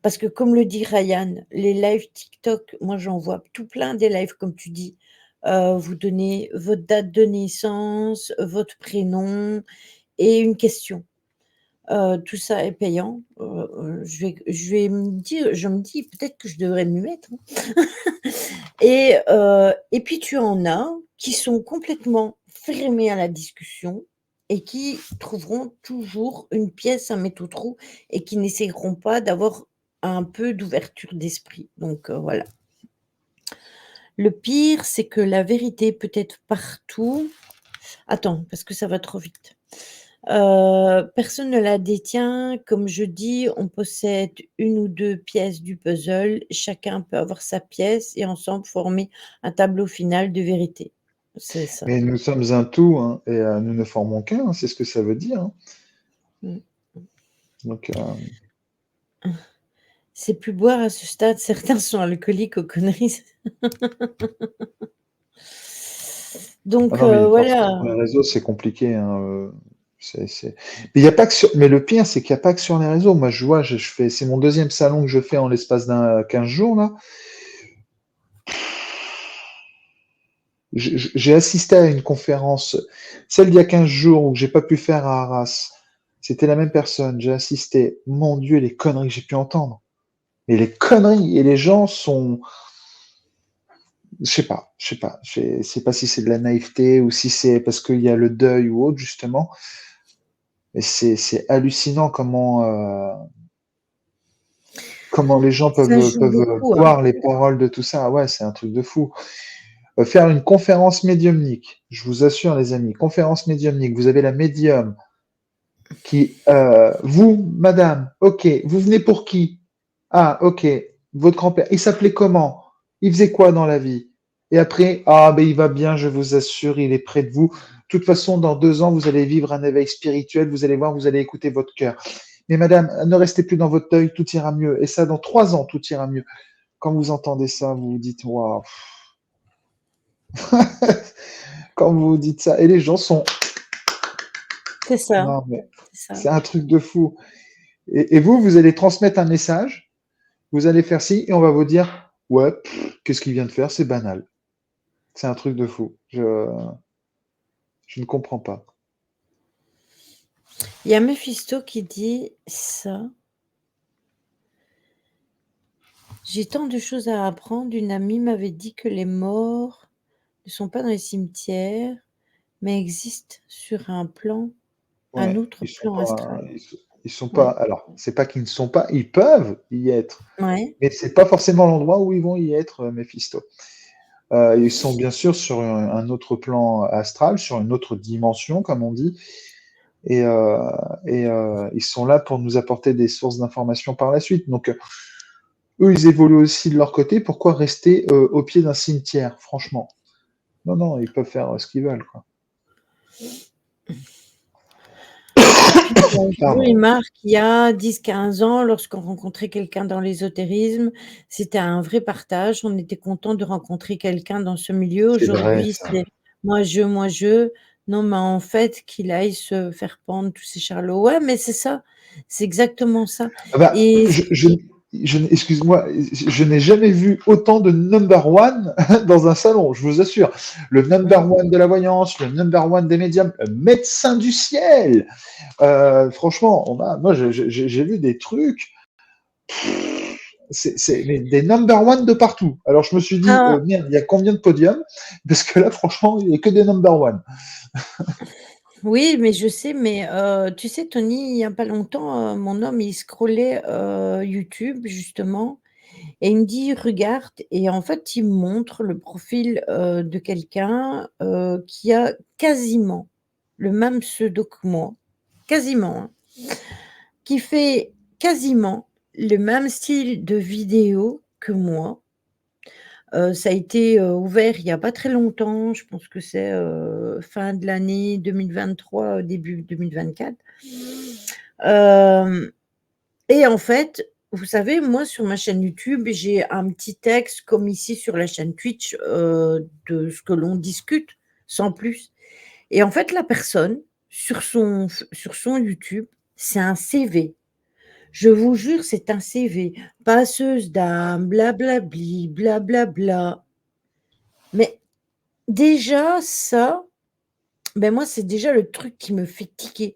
Parce que comme le dit Ryan, les lives TikTok, moi j'en vois tout plein des lives comme tu dis. Vous donnez votre date de naissance, votre prénom et une question. Tout ça est payant. Je vais me dis peut-être que je devrais m'y mettre, hein. Et puis tu en as qui sont complètement fermés à la discussion et qui trouveront toujours une pièce à mettre au trou et qui n'essaieront pas d'avoir un peu d'ouverture d'esprit. Donc, voilà. Le pire, c'est que la vérité peut être partout. Attends, parce que ça va trop vite. Personne ne la détient. Comme je dis, on possède une ou 2 pièces du puzzle. Chacun peut avoir sa pièce et ensemble former un tableau final de vérité. C'est ça. mais nous sommes un tout, hein, et nous ne formons qu'un, hein, c'est ce que ça veut dire, hein. Mmh. Donc, C'est plus boire à ce stade, certains sont alcooliques aux conneries. ah Donc, non, mais forcément, voilà. sur les réseaux, c'est compliqué, hein, Mais il y a pas que sur... mais le pire, c'est qu'il n'y a pas que sur les réseaux. Moi, je vois, je fais... c'est mon deuxième salon que je fais en l'espace d'un 15 jours, là. J'ai assisté à une conférence, celle d'il y a 15 jours où j'ai pas pu faire à Arras. C'était la même personne. J'ai assisté. Mon Dieu, les conneries que j'ai pu entendre. Et les conneries. Et les gens sont, je sais pas. Je sais pas si c'est de la naïveté ou si c'est parce qu'il y a le deuil ou autre, justement. Mais c'est hallucinant comment les gens Ça joue peuvent beaucoup, hein. boire les paroles de tout ça. Ouais, c'est un truc de fou. Faire une conférence médiumnique. Je vous assure, les amis, conférence médiumnique. Vous avez la médium qui, vous, madame, ok, vous venez pour qui? Ah, ok, votre grand-père, il s'appelait comment? Il faisait quoi dans la vie? Et après, ah, ben il va bien, je vous assure, il est près de vous. De toute façon, dans 2 ans, vous allez vivre un éveil spirituel, vous allez voir, vous allez écouter votre cœur. Mais madame, ne restez plus dans votre deuil, tout ira mieux. Et ça, dans 3 ans, tout ira mieux. Quand vous entendez ça, vous vous dites, waouh. Quand vous vous dites ça, et les gens sont, C'est ça, non, mais c'est ça. c'est un truc de fou. Et vous, vous allez transmettre un message, vous allez faire ci, et on va vous dire, ouais, qu'est-ce qu'il vient de faire? C'est banal. C'est un truc de fou. Je ne comprends pas. Il y a Mephisto qui dit ça: «J'ai tant de choses à apprendre. Une amie m'avait dit que les morts ne sont pas dans les cimetières, mais existent sur un Ouais, autre plan astral». ils sont pas. Ouais, Alors, c'est pas qu'ils ne sont pas, ils peuvent y être, ouais, mais c'est pas forcément l'endroit où ils vont y être, Mephisto. Ils sont bien sûr sur un autre plan astral, sur une autre dimension, comme on dit, et, ils sont là pour nous apporter des sources d'informations par la suite. Donc, eux, ils évoluent aussi de leur côté. Pourquoi rester au pied d'un cimetière, franchement? Non, non, ils peuvent faire ce qu'ils veulent, quoi. Pardon. et Marc, il y a 10-15 ans, lorsqu'on rencontrait quelqu'un dans l'ésotérisme, c'était un vrai partage. On était content de rencontrer quelqu'un dans ce milieu. C'est vrai Aujourd'hui, ça. c'est moi, je, moi, je. Non, mais en fait, qu'il aille se faire pendre tous ces charlots. Ouais, mais c'est ça. C'est exactement ça. Ah bah, Et excuse-moi, je n'ai jamais vu autant de number one dans un salon, je vous assure. Le mmh. number one de la voyance, le number one des médiums, le médecin du ciel. Franchement, moi j'ai vu des trucs, c'est des number one de partout. Alors je me suis dit, Ah, merde, il y a combien de podiums? Parce que là, franchement, il n'y a que des number one. oui, mais je sais, mais tu sais, Tony, il y a pas longtemps, mon homme, il scrollait, YouTube, justement. Et il me dit: «Regarde» et en fait, il me montre le profil, de quelqu'un, qui a quasiment le même pseudo que moi, quasiment, hein, qui fait quasiment le même style de vidéo que moi. Ça a été, ouvert il y a pas très longtemps, je pense que c'est, fin de l'année 2023, début 2024. Hem Et en fait, vous savez, moi, sur ma chaîne YouTube, j'ai un petit texte comme ici sur la chaîne Twitch, de ce que l'on discute, sans plus. Et en fait, la personne, sur son YouTube, c'est un CV. Je vous jure, c'est un CV. Passeuse d'âme, blablabli, blablabla. Mais déjà ça, ben, moi, c'est déjà le truc qui me fait tiquer.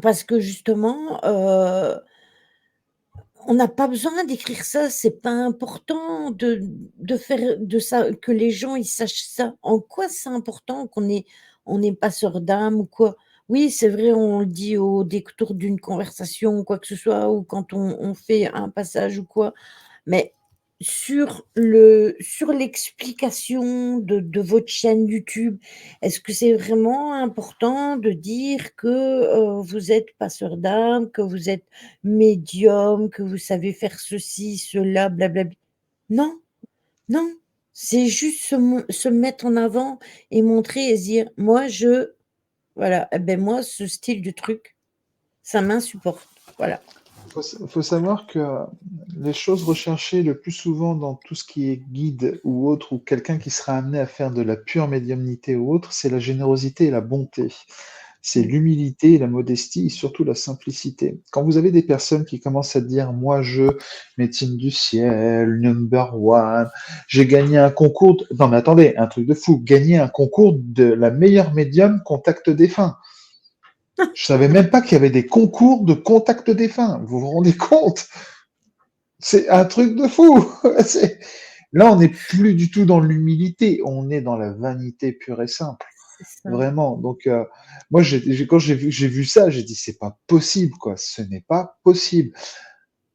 Parce que justement, on n'a pas besoin d'écrire ça, c'est pas important de faire de ça que les gens ils sachent ça. En quoi c'est important on est passeur d'âme ou quoi? Oui, c'est vrai, on le dit au détour d'une conversation ou quoi que ce soit ou quand on fait un passage ou quoi, mais sur l'explication de votre chaîne YouTube, est-ce que c'est vraiment important de dire que, vous êtes passeur d'âme, que vous êtes médium, que vous savez faire ceci, cela, blablabli? Non, non, c'est juste se mettre en avant et montrer et se dire: «Moi je» voilà, et beh, moi ce style de truc, ça m'insupporte, voilà. Faut savoir que les choses recherchées le plus souvent dans tout ce qui est guide ou autre, ou quelqu'un qui sera amené à faire de la pure médiumnité ou autre, c'est la générosité et la bonté. C'est Mmh. l'humilité et la modestie et surtout la simplicité. Quand vous avez des personnes qui commencent à dire moi je, médecine du ciel, number one, j'ai gagné un concours, non mais attendez, un truc de fou, gagner un concours de la meilleure médium contact défunt. Je savais même pas qu'il y avait des concours de contact défunt. Vous vous rendez compte? C'est un truc de fou. Là, on n'est plus du tout dans l'humilité, on est dans la vanité pure et simple. C'est ça. Vraiment. Donc, moi, quand j'ai vu ça, j'ai dit, c'est pas possible, quoi. Ce n'est pas possible.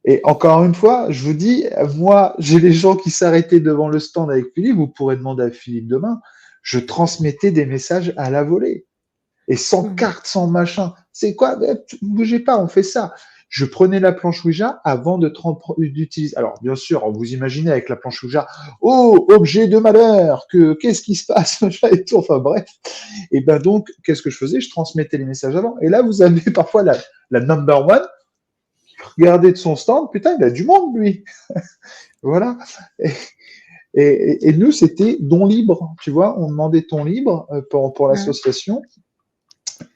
Et encore une fois, je vous dis, moi, j'ai les gens qui s'arrêtaient devant le stand avec Philippe. Vous pourrez demander à Philippe demain. Je transmettais des messages à la volée et sans Mmh. carte, sans machin. C'est quoi? Bougez pas, on fait ça. Je prenais la planche Ouija avant d'utiliser. Alors, bien sûr, vous imaginez avec la planche Ouija, oh, objet de malheur, qu'est-ce qui se passe, machin et tout. Enfin bref. Et ben donc, qu'est-ce que je faisais? Je transmettais les messages avant. Et là, vous avez parfois la number one. Regardez de son stand, putain, il a du monde, lui. Voilà. Et, et nous, c'était don libre. Tu vois, on demandait ton libre pour Mmh. l'association.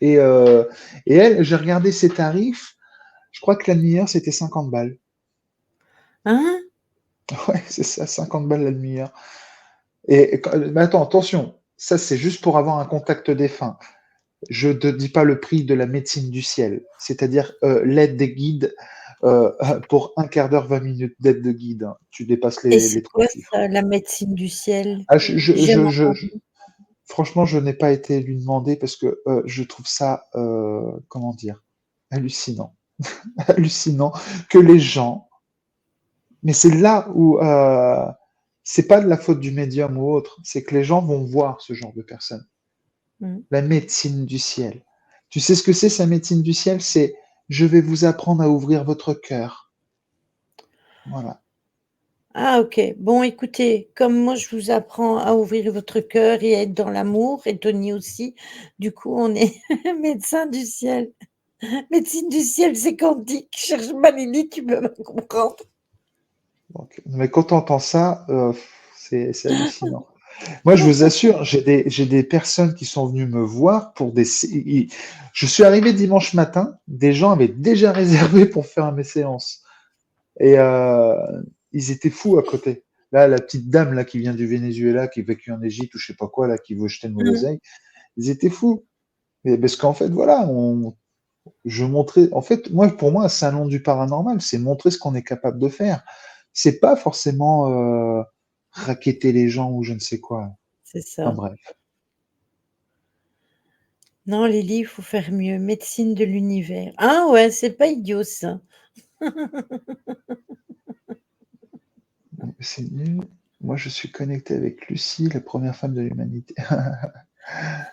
Et, euh, et elle, j'ai regardé ses tarifs. Je crois que la demi-heure, c'était 50 balles. Hein? Ouais, c'est ça, 50 balles la demi-heure. Mais attends, attention, ça c'est juste pour avoir un contact défunt. Je ne te dis pas le prix de la médecine du ciel, c'est-à-dire l'aide des guides pour un quart d'heure, 20 minutes d'aide de guide. Hein. Tu dépasses Et les c'est trois quoi chiffres. ça, la médecine du ciel? Ah, J'ai jamais entendu. franchement, je n'ai pas été lui demander parce que je trouve ça, comment dire, hallucinant. Hallucinant que les gens. Mais c'est là où c'est pas de la faute du médium ou autre, c'est que les gens vont voir ce genre de personnes. Mmh. La médecine du ciel. Tu sais ce que c'est, sa médecine du ciel? C'est je vais vous apprendre à ouvrir votre cœur. Voilà. Ah OK. Bon écoutez, comme moi je vous apprends à ouvrir votre cœur et à être dans l'amour et Tony aussi, du coup on est médecin du ciel. Médecine du ciel, c'est quantique. Cherche pas Lily, tu peux me comprendre. Donc, mais quand tu entends ça, c'est hallucinant. Moi, je vous assure, j'ai des personnes qui sont venues me voir pour je suis arrivé dimanche matin, des gens avaient déjà réservé pour faire mes séances. Et ils étaient fous à côté. Là, la petite dame là qui vient du Venezuela, qui vécut en Égypte ou je sais pas quoi, là, qui veut jeter de mon Mmh. oseille, ils étaient fous. Et parce qu'en fait, voilà, je montrais. En fait, moi, pour moi, un salon du paranormal, c'est montrer ce qu'on est capable de faire. C'est pas forcément racketter les gens ou je ne sais quoi. C'est Enfin ça. bref. Non Lily, il faut faire mieux. Médecine de l'univers. Ah ouais, c'est pas idiot ça. C'est nul. Moi, je suis connecté avec Lucie, la première femme de l'humanité.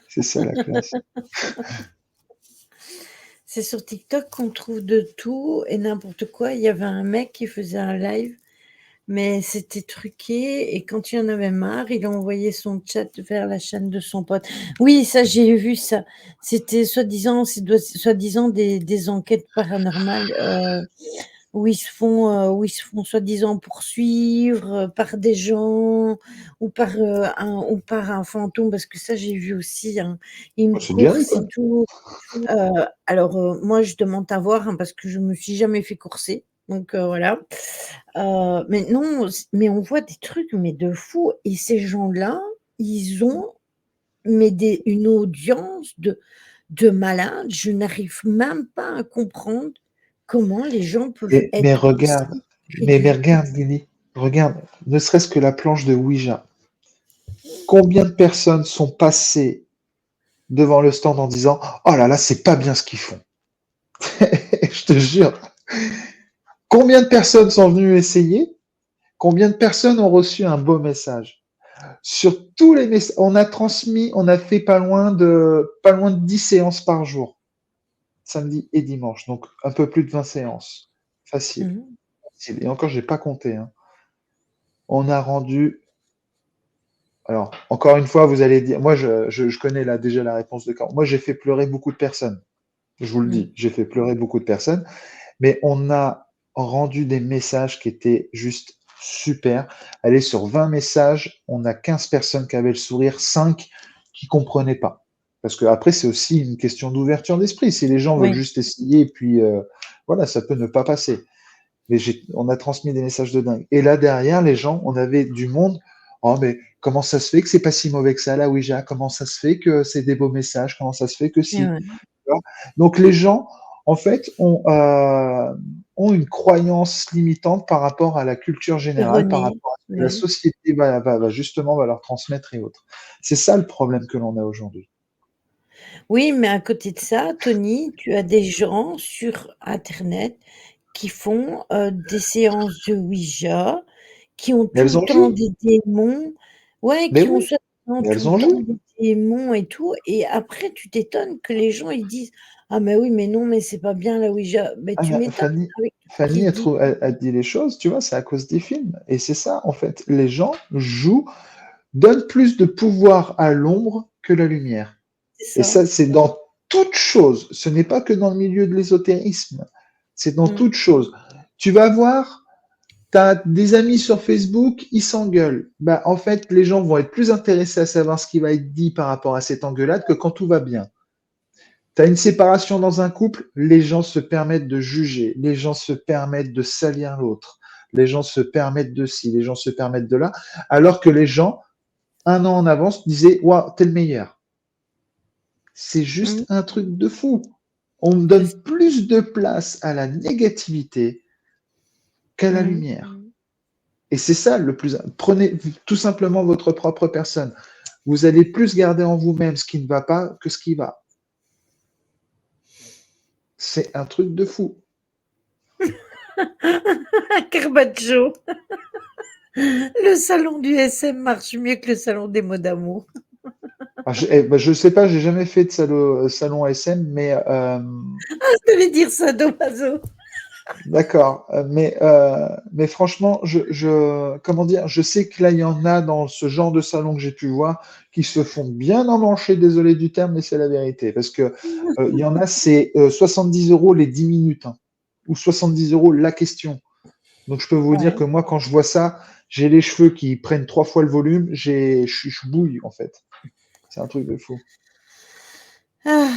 C'est ça la classe. C'est sur TikTok qu'on trouve de tout et n'importe quoi. Il y avait un mec qui faisait un live, mais c'était truqué et quand il en avait marre, il a envoyé son chat vers la chaîne de son pote. Oui, ça, j'ai vu ça. C'était soi-disant, soi-disant des enquêtes paranormales où ils se font soi-disant poursuivre par des gens ou par un fantôme, parce que ça, j'ai vu aussi Oh, une c'est bien course rigolo. et tout. Alors, moi, je demande à voir, hein, parce que je me suis jamais fait courser, donc voilà. Mais non, mais on voit des trucs, mais de fou et ces gens-là, ils ont mais une audience de malades. Je n'arrive même pas à comprendre comment les gens peuvent Mais être regarde, aussi mais crédules. regarde, Lily, regarde, ne serait-ce que la planche de Ouija. Combien de personnes sont passées devant le stand en disant oh là là, c'est pas bien ce qu'ils font. Je te jure. Combien de personnes sont venues essayer? Combien de personnes ont reçu un beau message? Sur tous les messages, on a transmis, on a fait pas loin de 10 séances par jour, samedi et dimanche, donc un peu plus de 20 séances. Facile, Mmh. facile. Et encore, j'ai pas compté, hein. On a rendu. Alors, encore une fois, vous allez dire, moi, je connais là déjà la réponse de quand. Moi, j'ai fait pleurer beaucoup de personnes. Je vous le Mmh. dis, j'ai fait pleurer beaucoup de personnes, mais on a rendu des messages qui étaient juste super. Allez, sur 20 messages, on a 15 personnes qui avaient le sourire, 5 qui comprenaient pas. Parce que après, c'est aussi une question d'ouverture d'esprit. Si les gens veulent Oui, juste essayer, et puis voilà, ça peut ne pas passer. Mais on a transmis des messages de dingue. Et là, derrière, les gens, on avait du monde. Oh, mais comment ça se fait que c'est pas si mauvais que ça, la Ouija? Comment ça se fait que c'est des beaux messages? Comment ça se fait que et si? ouais, Tu vois. Donc, les gens, en fait, ont une croyance limitante par rapport à la culture générale, par erroné, rapport à ce que la oui. société justement va leur transmettre et autres. C'est ça le problème que l'on a aujourd'hui. Oui, mais à côté de ça, Tony, tu as des gens sur internet qui font, des séances de Ouija, qui ont Mais tout elles le en temps jouent. des démons, ouais, Mais qui ont oui, soi-disant mais tout elles le en temps jouent. des démons et tout et après tu t'étonnes que les gens ils disent: «Ah mais oui, mais non, mais c'est pas bien la Ouija». Mais Ah, tu mais m'étonnes Fanny, avec tout ce Fanny qu'il dit. elle dit les choses, tu vois, c'est à cause des films. Et c'est ça, en fait. Les gens jouent, donnent plus de pouvoir à l'ombre que la lumière. C'est Et ça. ça, c'est dans toute chose. Ce n'est pas que dans le milieu de l'ésotérisme. C'est dans Mmh. toute chose. Tu vas voir, tu as des amis sur Facebook, ils s'engueulent. Bah, en fait, les gens vont être plus intéressés à savoir ce qui va être dit par rapport à cette engueulade que quand tout va bien. Tu as une séparation dans un couple, les gens se permettent de juger, les gens se permettent de salir l'autre, les gens se permettent de ci, les gens se permettent de là, alors que les gens, un an en avance, disaient waouh, t'es le meilleur. C'est Mmh. juste un truc de fou. On C'est ça. donne plus de place à la négativité qu'à la Mmh. lumière. Et c'est ça le plus. Prenez tout simplement votre propre personne. Vous allez plus garder en vous-même ce qui ne va pas que ce qui va. C'est un truc de fou. Carpaccio. Le salon du SM marche mieux que le salon des mots d'amour. Alors, je sais pas, j'ai jamais fait de salon SM, mais Ah, je devais dire ça, Domazo. D'accord, mais franchement, comment dire? Je sais que là, il y en a dans ce genre de salon que j'ai pu voir, qui se font bien emmancher, désolé du terme, mais c'est la vérité. Parce que, il y en a, c'est, 70 € les 10 minutes, hein, ou 70 € la question. Donc je peux vous dire Ouais. que moi, quand je vois ça, j'ai les cheveux qui prennent 3 fois le volume, je bouille, en fait. C'est un truc de fou. Ah.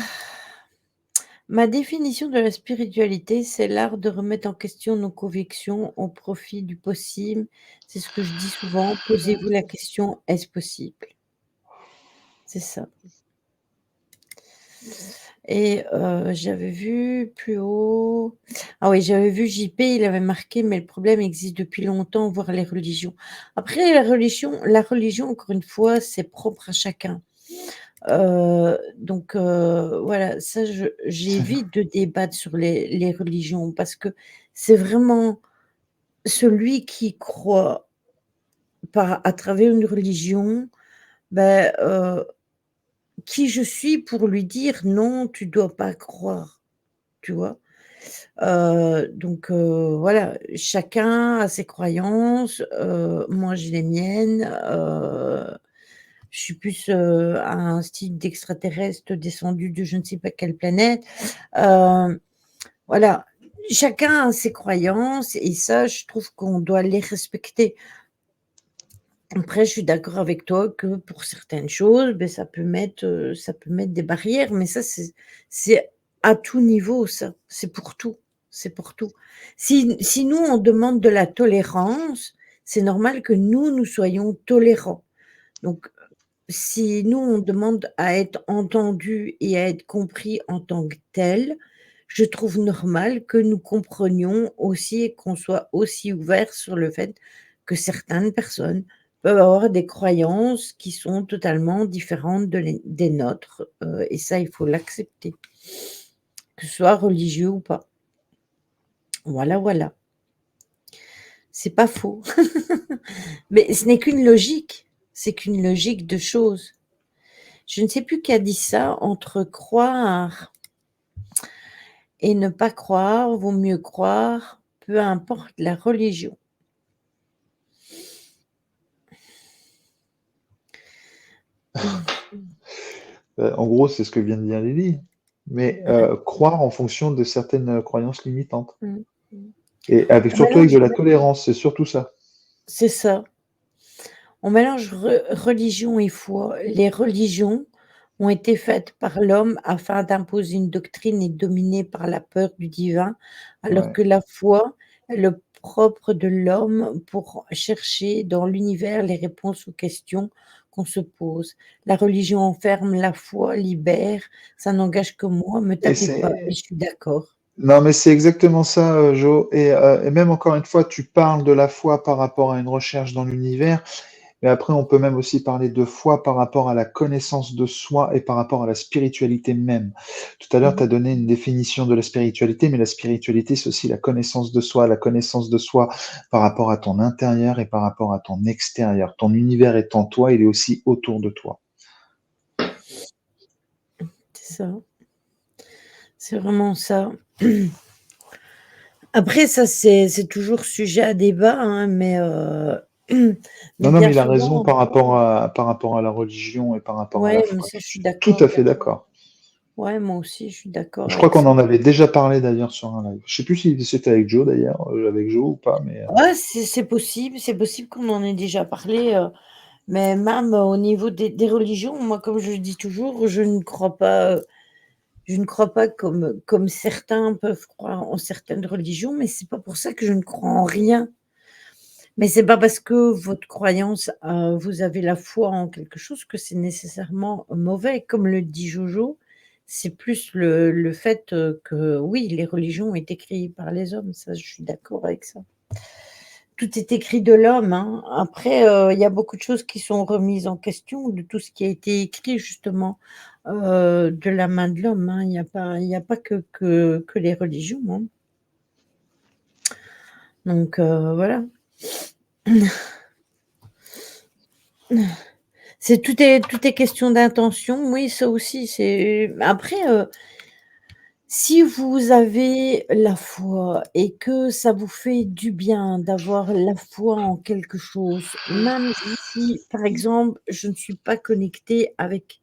Ma définition de la spiritualité, c'est l'art de remettre en question nos convictions au profit du possible. C'est ce que je dis souvent. Posez-vous la question: «Est-ce possible?» C'est ça. Et j'avais vu plus haut, ah oui, j'avais vu JP, il avait marqué: «Mais le problème existe depuis longtemps, voire les religions». Après la religion, encore une fois, c'est propre à chacun. Donc voilà, ça j'évite de débattre sur les religions parce que c'est vraiment celui qui croit par à travers une religion, ben, qui je suis pour lui dire: «Non, tu dois pas croire», tu vois? Donc voilà, chacun a ses croyances, moi j'ai les miennes, je suis plus, à un style d'extraterrestre descendu de je ne sais pas quelle planète. Heu, voilà, chacun a ses croyances et ça, je trouve qu'on doit les respecter. Après, je suis d'accord avec toi que pour certaines choses, beh, ça peut mettre des barrières, mais ça, c'est à tout niveau ça, c'est pour tout, c'est pour tout. Si nous, on demande de la tolérance, c'est normal que nous soyons tolérants. Donc si nous, on demande à être entendus et à être compris en tant que tels, je trouve normal que nous comprenions aussi et qu'on soit aussi ouverts sur le fait que certaines personnes peuvent avoir des croyances qui sont totalement différentes des nôtres, et ça, il faut l'accepter, que ce soit religieux ou pas. Voilà, voilà. C'est pas faux. Mais ce n'est qu'une logique, c'est qu'une logique de choses. Je ne sais plus qui a dit ça, entre croire et ne pas croire, vaut mieux croire, peu importe la religion. En gros, c'est ce que vient de dire Lily. Mais Ouais. croire en fonction de certaines croyances limitantes. Mmh. Mmh. Et avec On surtout avec de mélange la tolérance, c'est surtout ça. c'est ça. On mélange religion et foi. Les religions ont été faites par l'homme afin d'imposer une doctrine et dominer par la peur du divin, alors Ouais. que la foi est le propre de l'homme pour chercher dans l'univers les réponses aux questions qu'on se pose. La religion enferme, la foi libère, ça n'engage que moi, me Et tapez pas et c'est je suis d'accord. non, mais c'est exactement ça, Jo. Et même encore une fois, tu parles de la foi par rapport à une recherche dans l'univers. Mais après, on peut même aussi parler de foi par rapport à la connaissance de soi et par rapport à la spiritualité même. Tout à l'heure, tu Mmh. as donné une définition de la spiritualité, mais la spiritualité, c'est aussi la connaissance de soi par rapport à ton intérieur et par rapport à ton extérieur. Ton univers étant toi, il est aussi autour de toi. C'est ça, c'est vraiment ça. Après ça, c'est toujours sujet à débat, hein, mais Non, non, bien mais il a raison souvent par rapport à la religion et par rapport à la ouais, mais foi. ça, je Je suis suis tout à d'accord. fait d'accord. Ouais, moi aussi, je suis d'accord Je crois avec qu'on ça. en avait déjà parlé d'ailleurs sur un live. Je sais plus si c'était avec Joe d'ailleurs, avec Joe ou pas, mais Ouais, c'est possible qu'on en ait déjà parlé, mais même au niveau des religions, moi, comme je le dis toujours, je ne crois pas comme certains peuvent croire en certaines religions, mais c'est pas pour ça que je ne crois en rien. Mais c'est pas parce que votre croyance, vous avez la foi en quelque chose que c'est nécessairement mauvais. Comme le dit Jojo, c'est plus le fait, que oui, les religions ont été créées par les hommes, ça je suis d'accord avec ça. Tout est écrit de l'homme, hein. Après, il y a beaucoup de choses qui sont remises en question de tout ce qui a été écrit justement, de la main de l'homme, hein. Il y a pas que les religions, hein. Donc voilà. Tout est question d'intention, oui, ça aussi, c'est après, Si vous avez la foi et que ça vous fait du bien d'avoir la foi en quelque chose, même si, par exemple, je ne suis pas connectée avec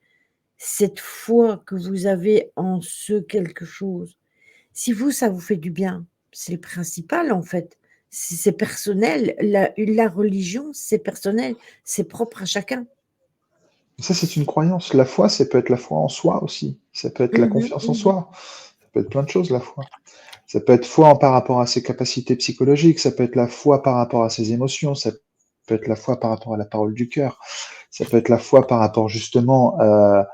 cette foi que vous avez en ce quelque chose. Si vous, ça vous fait du bien, c'est le principal en fait. C'est personnel. La religion, c'est personnel, c'est propre à chacun. Ça, c'est une croyance. La foi, ça peut être la foi en soi aussi. Ça peut être la Mmh confiance en mh. soi. Ça peut être plein de choses, la foi. Ça peut être foi par rapport à ses capacités psychologiques, ça peut être la foi par rapport à ses émotions, ça peut être la foi par rapport à la parole du cœur, ça peut être la foi par rapport justement à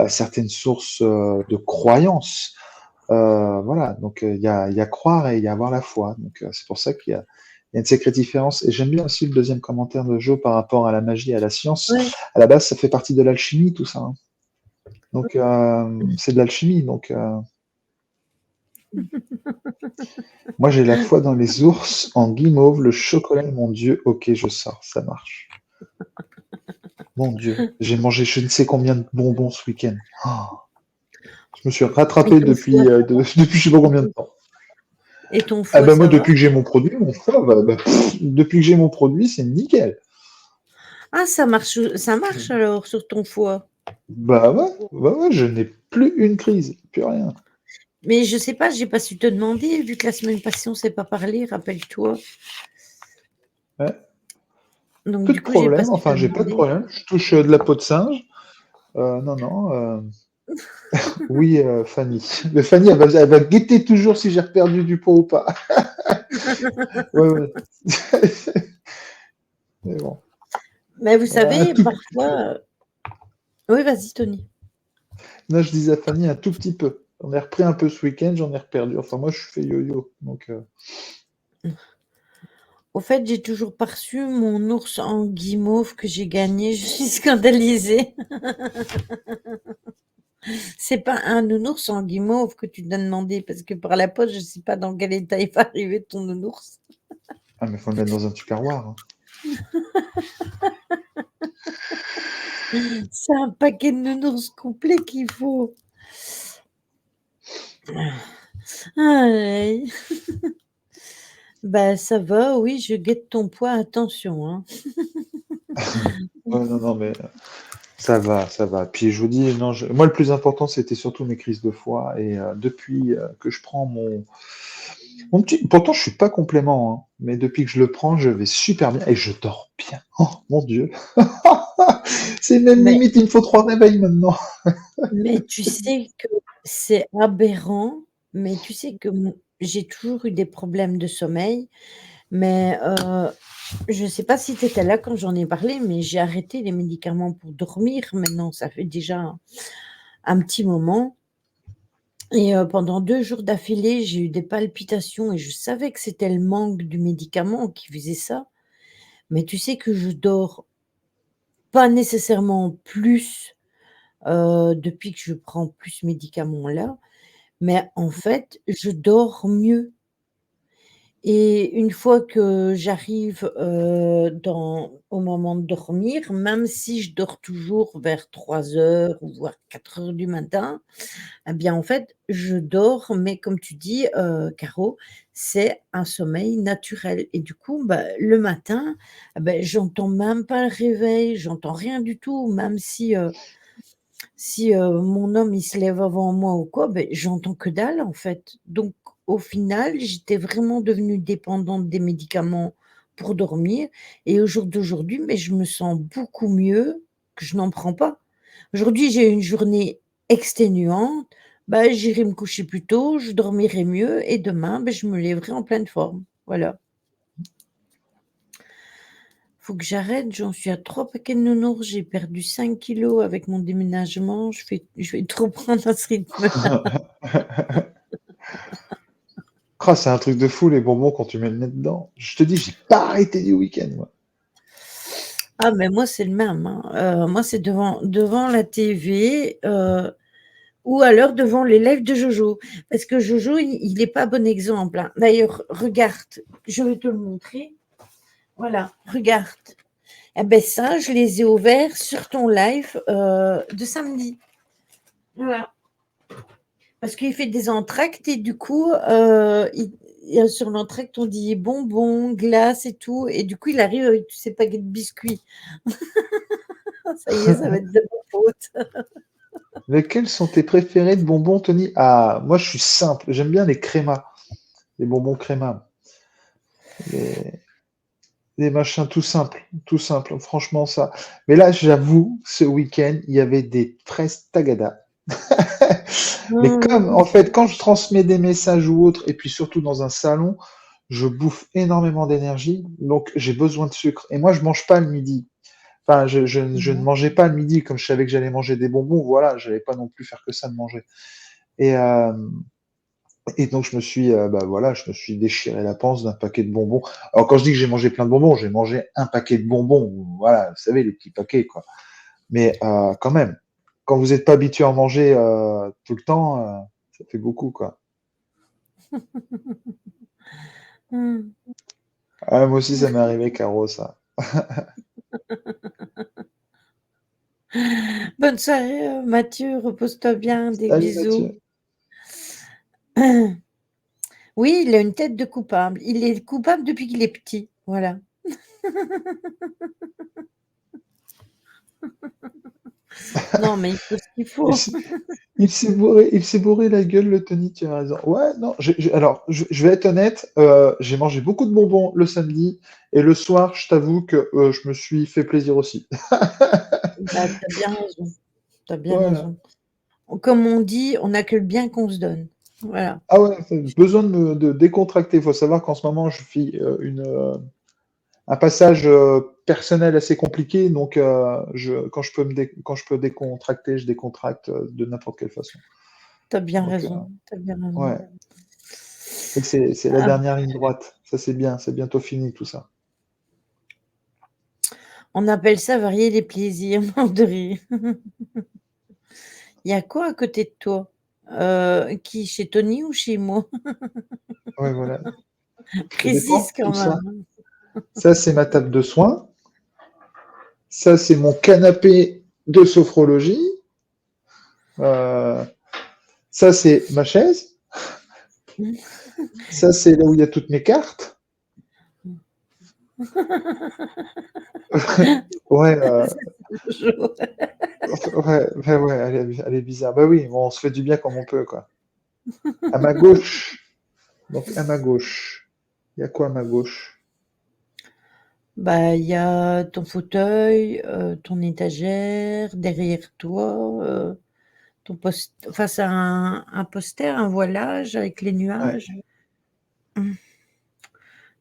certaines sources de croyances. Voilà, donc il y a croire et il y a avoir la foi. Donc c'est pour ça qu'il y a une sacrée différence. Et j'aime bien aussi le deuxième commentaire de Joe par rapport à la magie et à la science. Ouais. À la base, ça fait partie de l'alchimie, tout ça, hein. Donc c'est de l'alchimie. Donc moi, j'ai la foi dans les ours, en guimauve, le chocolat, mon Dieu. Ok, je sors, ça marche. Mon Dieu, j'ai mangé je ne sais combien de bonbons ce week-end. Oh, je me suis Et rattrapé ton foie? depuis je sais pas combien de temps. Et ton Ah foie, ben moi, ça va? depuis que j'ai mon produit, mon foie, depuis que j'ai mon produit, c'est nickel. Ah, ça marche alors sur ton foie? Bah ouais, je n'ai plus une crise, plus rien. Mais je sais pas, j'ai pas su te demander, vu que la semaine passée, on s'est pas parlé, rappelle-toi. Ouais, Donc peu de du coup, j'ai pas problème, su te enfin, j'ai pas de demander. problème. Je touche de la peau de singe. Non, non. Oui, Fanny. Mais Fanny, elle va guetter toujours si j'ai perdu du poids ou pas. Ouais, ouais. Mais bon. Mais vous Un savez, tout... parfois, oui, vas-y Tony. Non, je disais à Fanny un tout petit peu. J'en ai repris un peu ce week-end, j'en ai reperdu. Enfin, moi, je fais yo-yo. Donc, Au fait, j'ai toujours pas reçu mon ours en guimauve que j'ai gagné, je suis scandalisée. C'est pas un nounours en guimauve que tu dois demander, parce que par la poste, je sais pas dans quel état il va arriver ton nounours. ah, mais faut le mettre dans un tupperware, hein. C'est un paquet de nounours complet qu'il faut. Aïe. Bah, ça va, oui, je guette ton poids, attention, hein. Ouais, non, non, mais ça va, ça va. Puis je vous dis, non, moi, le plus important, c'était surtout mes crises de foie. Et depuis que je prends mon petit. Pourtant, je suis pas complément, hein, mais depuis que je le prends, je vais super bien et je dors bien. Oh, mon Dieu. C'est même Mais limite, il me faut 3 réveils maintenant. mais tu sais que c'est aberrant, mais tu sais que j'ai toujours eu des problèmes de sommeil, mais je sais pas si tu étais là quand j'en ai parlé, mais j'ai arrêté les médicaments pour dormir maintenant, ça fait déjà un petit moment et pendant 2 jours d'affilée, j'ai eu des palpitations et je savais que c'était le manque du médicament qui faisait ça, mais tu sais que je dors pas nécessairement plus, depuis que je prends plus ce médicament-là, mais en fait, je dors mieux et une fois que j'arrive, au moment de dormir, même si je dors toujours vers 3 heures ou voire 4 heures du matin, eh bien, en fait, je dors, mais comme tu dis, Caro, c'est un sommeil naturel et du coup, bah, le matin, j'entends même pas le réveil, j'entends rien du tout, même si mon homme, il se lève avant moi ou quoi, j'entends que dalle, en fait. Donc au final, j'étais vraiment devenue dépendante des médicaments pour dormir et au jour d'aujourd'hui, mais je me sens beaucoup mieux que je n'en prends pas. Aujourd'hui, j'ai une journée exténuante, j'irai me coucher plus tôt, je dormirai mieux et demain, je me lèverai en pleine forme. Voilà. Faut que j'arrête, j'en suis à 3 paquets de nounours, j'ai perdu 5 kilos avec mon déménagement, je vais trop prendre à ce rythme-là. Ah, c'est un truc de fou, les bonbons, quand tu mets le nez dedans. Je te dis, j'ai pas arrêté du week-end, moi. Ah mais moi c'est le même, hein, moi c'est devant la TV, ou alors devant les lives de Jojo. Parce que Jojo, il est pas bon exemple, hein. D'ailleurs, regarde, je vais te le montrer. Voilà, regarde. Eh ben ça, je les ai ouverts sur ton live, de samedi. Voilà. Parce qu'il fait des entr'actes et du coup, sur l'entracte, on dit bonbons, glace et tout. Et du coup, il arrive avec tous ses paquets de biscuits. Ça y est, ça va être de ma faute. Lesquels sont tes préférés de bonbons, Tony? Ah, moi, je suis simple. J'aime bien les crémas, les bonbons crémas. Les, les machins tout simples, tout simple. Franchement, ça. Mais là, j'avoue, ce week-end, il y avait des fraises Tagada. Mais comme, Mmh. en fait, quand je transmets des messages ou autres, et puis surtout dans un salon, je bouffe énormément d'énergie, donc j'ai besoin de sucre. Et moi, je mange pas le midi. Enfin, je ne mangeais pas le midi, comme je savais que j'allais manger des bonbons, voilà, j'allais pas non plus faire que ça de manger. Et, euh, et donc, bah voilà, je me suis déchiré la panse d'un paquet de bonbons. Alors, quand je dis que j'ai mangé plein de bonbons, j'ai mangé un paquet de bonbons, voilà, vous savez, les petits paquets, quoi. Mais quand même, quand vous n'êtes pas habitué à en manger tout le temps, ça fait beaucoup, quoi. Mmh. Ah, moi aussi, ça m'est arrivé, Caro, ça. Bonne soirée, Mathieu. Repose-toi bien. Des Salut, bisous. Mathieu. Oui, il a une tête de coupable. Il est coupable depuis qu'il est petit. Voilà. Non, mais il faut ce qu'il Il faut. s- il s'est bourré la gueule, le Tony, tu as raison. Ouais, non, alors, je vais être honnête, j'ai mangé beaucoup de bonbons le samedi, et le soir, je t'avoue que je me suis fait plaisir aussi. Bah, tu as bien raison. Tu as bien Voilà. raison. Comme on dit, on n'a que le bien qu'on se donne. Voilà. Ah ouais, besoin de décontracter. Il faut savoir qu'en ce moment, je vis un passage personnel assez compliqué, donc quand je peux décontracter, je décontracte de n'importe quelle façon. Tu as bien Donc, raison. Tu as bien raison. ouais. Et c'est la Ah, dernière ligne droite. Ça, c'est bien. C'est bientôt fini, tout ça. on appelle ça varier les plaisirs, mort de rire. Il y a quoi à côté de toi? Qui? Chez Tony ou chez moi? Ouais, voilà. Ça Précise dépend. quand Où ça? même. Ça, c'est ma table de soins. Ça, c'est mon canapé de sophrologie. Euh, ça, c'est ma chaise. Ça, c'est là où il y a toutes mes cartes. Ouais, ouais, elle est bizarre. Bah oui, bon, on se fait du bien comme on peut, quoi. À ma gauche, donc à ma gauche, il y a quoi à ma gauche? Bah, il y a ton fauteuil, ton étagère, derrière toi, ton post face à un poster, un voilage avec les Ouais. nuages. Mmh.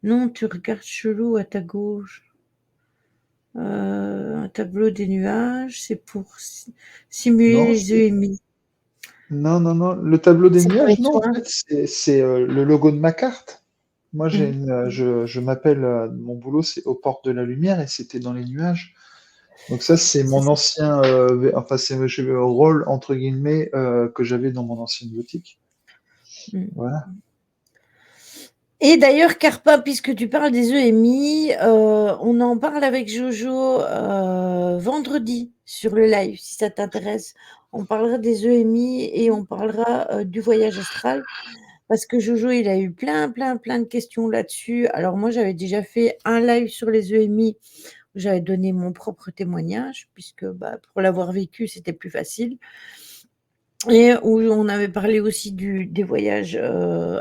Non, tu regardes chelou à ta gauche. Un tableau des nuages, c'est pour simuler Non, les EMI. non, non, non. Le tableau des C'est pour les nuages, non, en soins. fait, c'est le logo de ma carte. Moi, Mmh. je m'appelle, mon boulot, c'est aux portes de la lumière et c'était dans les nuages. Donc ça, c'est C'est mon ça. ancien, enfin, c'est le rôle, entre guillemets, que j'avais dans mon ancienne boutique. Mmh. Voilà. Et d'ailleurs, Carpa, puisque tu parles des EMI, on en parle avec Jojo vendredi sur le live, si ça t'intéresse. On parlera des EMI et on parlera du voyage astral, parce que Jojo, il a eu plein, plein, plein de questions là-dessus. Alors moi, j'avais déjà fait un live sur les EMI où j'avais donné mon propre témoignage, puisque bah, pour l'avoir vécu, c'était plus facile. Et où on avait parlé aussi des voyages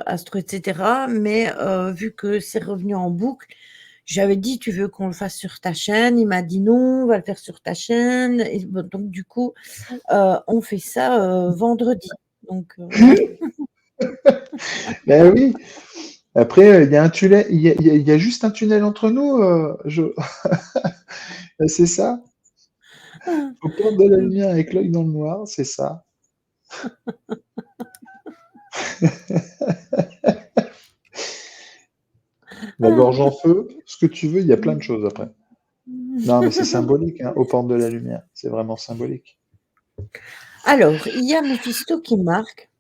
astro, etc. Mais vu que c'est revenu en boucle, j'avais dit, tu veux qu'on le fasse sur ta chaîne? Il m'a dit non, on va le faire sur ta chaîne. Et bon, donc du coup, on fait ça vendredi. Donc voilà. Ben oui. Après, il y a un tunnel, il y a juste un tunnel entre nous. C'est ça. Faut prendre de la lumière avec l'œil dans le noir, c'est ça. La gorge en feu, ce que tu veux, il y a plein de choses après. Non, mais c'est symbolique, hein, aux portes de la lumière. C'est vraiment symbolique. Alors, il y a Méphisto qui marque.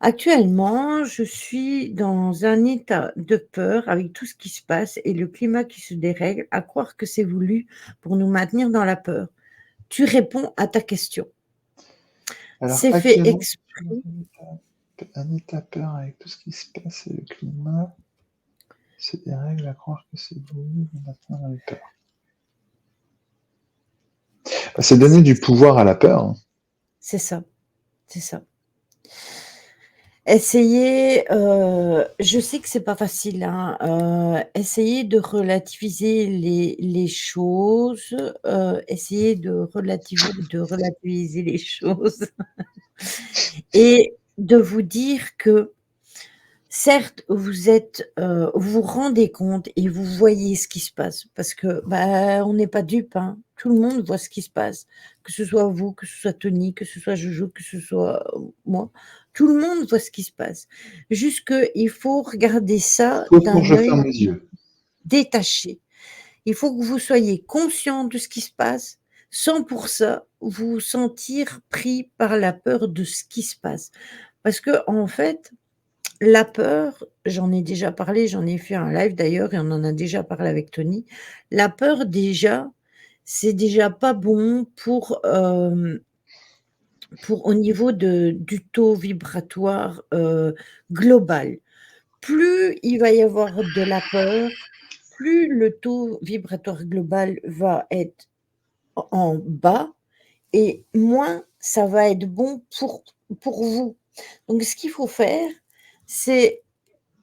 Actuellement, je suis dans un état de peur avec tout ce qui se passe et le climat qui se dérègle, à croire que c'est voulu pour nous maintenir dans la peur. Tu réponds à ta question. Alors C'est fait actuellement, exprès. Un état peur avec tout ce qui se passe et le climat. C'est des règles à croire que c'est voulu, mais maintenant on a eu peur. C'est donner du pouvoir à la peur. Hein. C'est ça, c'est ça. Essayez, je sais que c'est pas facile, hein, essayez de relativiser les choses, essayez de relativiser les choses et de vous dire que certes, vous vous rendez compte et vous voyez ce qui se passe parce que, bah, on n'est pas dupes, hein. Tout le monde voit ce qui se passe, que ce soit vous, que ce soit Tony, que ce soit Jojo, que ce soit, moi. Tout le monde voit ce qui se passe. Juste qu'il faut regarder ça Sauf quand d'un je œil ferme les yeux. détaché. Il faut que vous soyez conscient de ce qui se passe, sans pour ça vous sentir pris par la peur de ce qui se passe. Parce qu'en fait, la peur, j'en ai déjà parlé, j'en ai fait un live d'ailleurs et on en a déjà parlé avec Tony. La peur déjà, c'est déjà pas bon pour au niveau du taux vibratoire, global. Plus il va y avoir de la peur, plus le taux vibratoire global va être en bas et moins ça va être bon pour vous. Donc ce qu'il faut faire, c'est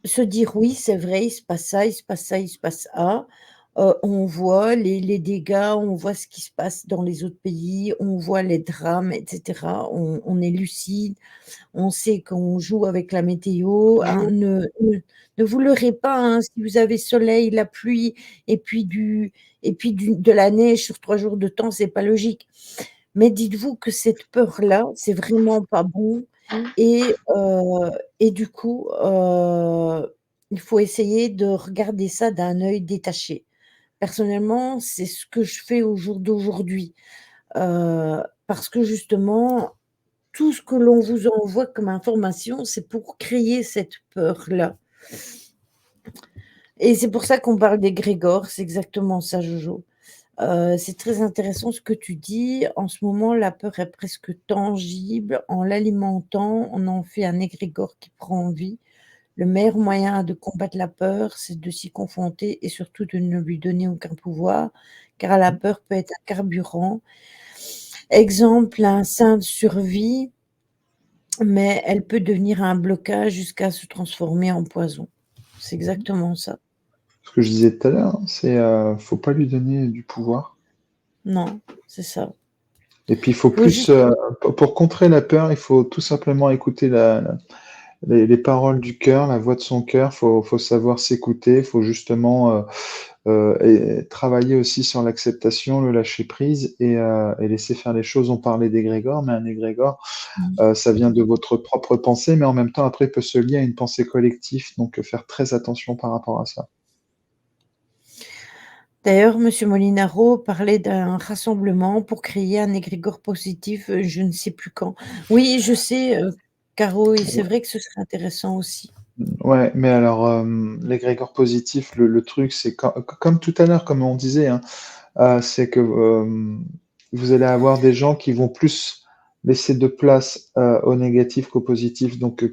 se dire: «Oui, c'est vrai, il se passe ça, il se passe ça, il se passe ça». On voit les dégâts, on voit ce qui se passe dans les autres pays, on voit les drames et cetera. On est lucide, on sait qu'on joue avec la météo, hein. Ne vous leurrez pas, hein, si vous avez soleil, la pluie et puis de la neige sur 3 jours de temps, c'est pas logique. Mais dites-vous que cette peur-là, c'est vraiment pas bon et du coup, il faut essayer de regarder ça d'un œil détaché. Personnellement, c'est ce que je fais au jour d'aujourd'hui, parce que justement, tout ce que l'on vous envoie comme information, c'est pour créer cette peur-là et c'est pour ça qu'on parle d'égrégore, c'est exactement ça, Jojo. C'est très intéressant ce que tu dis. En ce moment, la peur est presque tangible. En l'alimentant, on en fait un égrégore qui prend vie. Le meilleur moyen de combattre la peur, c'est de s'y confronter et surtout de ne lui donner aucun pouvoir, car la peur peut être un carburant. Exemple, un sein de survie, mais elle peut devenir un blocage jusqu'à se transformer en poison. C'est exactement ça. Ce que je disais tout à l'heure, hein, c'est faut pas lui donner du pouvoir. Non, c'est ça. Et puis il faut Faut plus, juste pour contrer la peur, il faut tout simplement écouter les paroles du cœur, la voix de son cœur. Faut savoir s'écouter. Il faut justement et travailler aussi sur l'acceptation, le lâcher prise et laisser faire les choses. On parlait d'égrégore, mais un égrégore, ça vient de votre propre pensée, mais en même temps, après, peut se lier à une pensée collective. Donc, faire très attention par rapport à ça. D'ailleurs, monsieur Molinaro parlait d'un rassemblement pour créer un égrégore positif, je ne sais plus quand. Oui, je sais, Caro et c'est vrai que ce serait intéressant aussi. Ouais, mais alors, l'égrégore positif, le truc, c'est comme tout à l'heure, comme on disait, hein, c'est que vous allez avoir des gens qui vont plus laisser de place au négatif qu'au positif. Donc,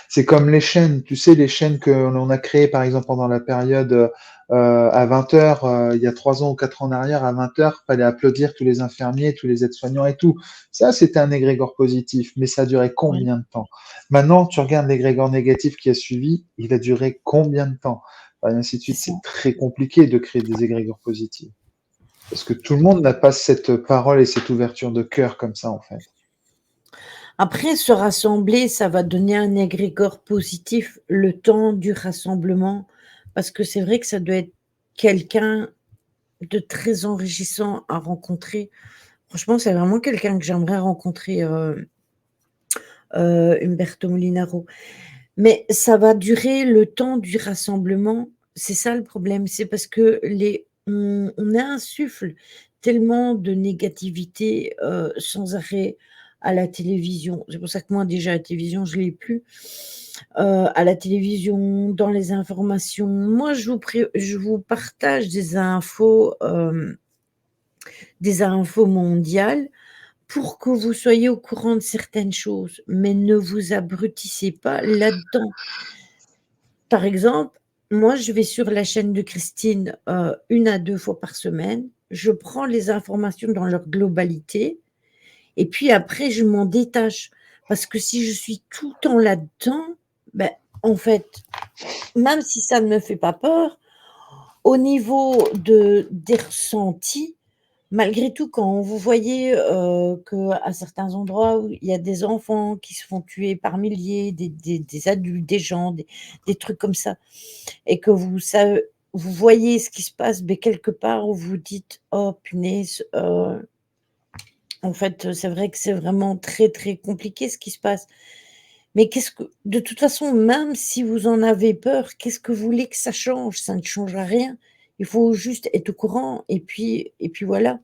c'est comme les chaînes, tu sais, les chaînes que l'on a créées, par exemple, pendant la période à 20 heures, il y a 3 ans ou 4 ans en arrière, à 20 heures, fallait applaudir tous les infirmiers, tous les aides-soignants et tout. Ça, c'était un égrégore positif, mais ça a duré Oui, combien de temps? Maintenant, tu regardes l'égrégore négatif qui a suivi, il a duré combien de temps? Et ainsi de c'est suite. ça. C'est très compliqué de créer des égrégores positifs. Parce que tout le monde n'a pas cette parole et cette ouverture de cœur comme ça, en fait. Après se rassembler, ça va donner un égrégore positif le temps du rassemblement, parce que c'est vrai que ça doit être quelqu'un de très enrichissant à rencontrer. Franchement, c'est vraiment quelqu'un que j'aimerais rencontrer, Umberto Molinaro. Mais ça va durer le temps du rassemblement. C'est ça le problème, c'est parce que on insuffle tellement de négativité, sans arrêt à la télévision. C'est pour ça que moi déjà la télévision je l'ai plus. À la télévision, dans les informations. Moi je vous partage des infos mondiales pour que vous soyez au courant de certaines choses, mais ne vous abrutissez pas là-dedans. Par exemple, moi, je vais sur la chaîne de Christine, 1 à 2 fois par semaine. Je prends les informations dans leur globalité et puis après je m'en détache. Parce que si je suis tout le temps là-dedans, ben, en fait, même si ça ne me fait pas peur, au niveau des ressentis, malgré tout, quand vous voyez, qu'à certains endroits où il y a des enfants qui se font tuer par milliers, des adultes, des gens, des trucs comme ça et que vous voyez ce qui se passe, mais quelque part vous vous dites: «Oh punaise, en fait, c'est vrai que c'est vraiment très, très compliqué ce qui se passe». Mais qu'est-ce que de toute façon, même si vous en avez peur, qu'est-ce que vous voulez que ça change? Ça ne changera rien. Il faut juste être au courant et puis voilà.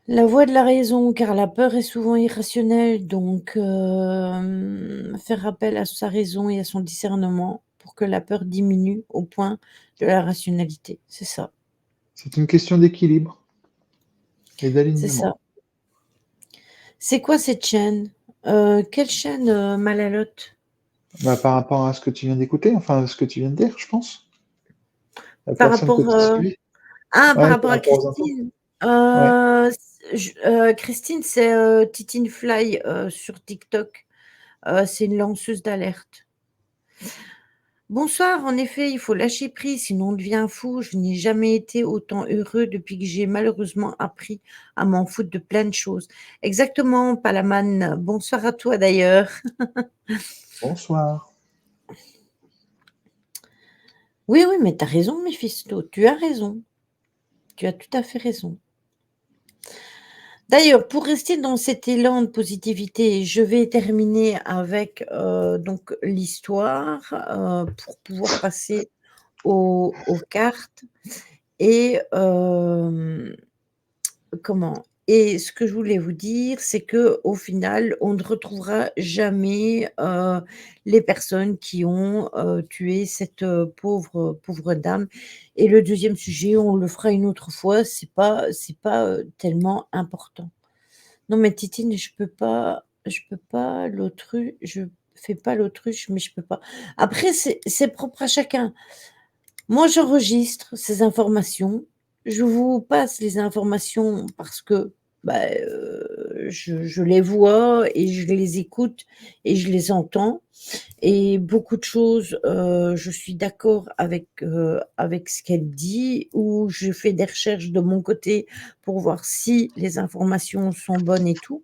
La voix de la raison, car la peur est souvent irrationnelle, donc faire appel à sa raison et à son discernement pour que la peur diminue au point de la rationalité. C'est ça, C'est une question d'équilibre et c'est d'alignement. ça. C'est quoi cette chaîne? Quelle chaîne, Malalotte? Bah, par rapport à ce que tu viens d'écouter, enfin, ce que tu viens de dire, je pense. La Par personne que rapport, tu suis. par Ouais, rapport par à rapport aux infos. Christine. Ouais. Christine, c'est, Titine Fly, sur TikTok. C'est une lanceuse d'alerte. Bonsoir, en effet, il faut lâcher prise, sinon on devient fou. Je n'ai jamais été autant heureux depuis que j'ai malheureusement appris à m'en foutre de plein de choses. Exactement, Palaman. Bonsoir à toi d'ailleurs. Bonsoir. Oui, oui, mais tu as raison, Méphisto. Tu as raison. Tu as tout à fait raison. D'ailleurs, pour rester dans cet élan de positivité, je vais terminer avec donc l'histoire pour pouvoir passer aux cartes. Et comment? Et ce que je voulais vous dire, c'est que au final, on ne retrouvera jamais, les personnes qui ont, tué cette, pauvre dame et le deuxième sujet, on le fera une autre fois, c'est pas, tellement important. Non mais Titine, je peux pas je fais pas l'autruche, mais je peux pas. Après c'est propre à chacun. Moi, j'enregistre ces informations. Je vous passe les informations parce que, bah, je les vois et je les écoute et je les entends et beaucoup de choses, je suis d'accord avec ce qu'elle dit ou je fais des recherches de mon côté pour voir si les informations sont bonnes et tout.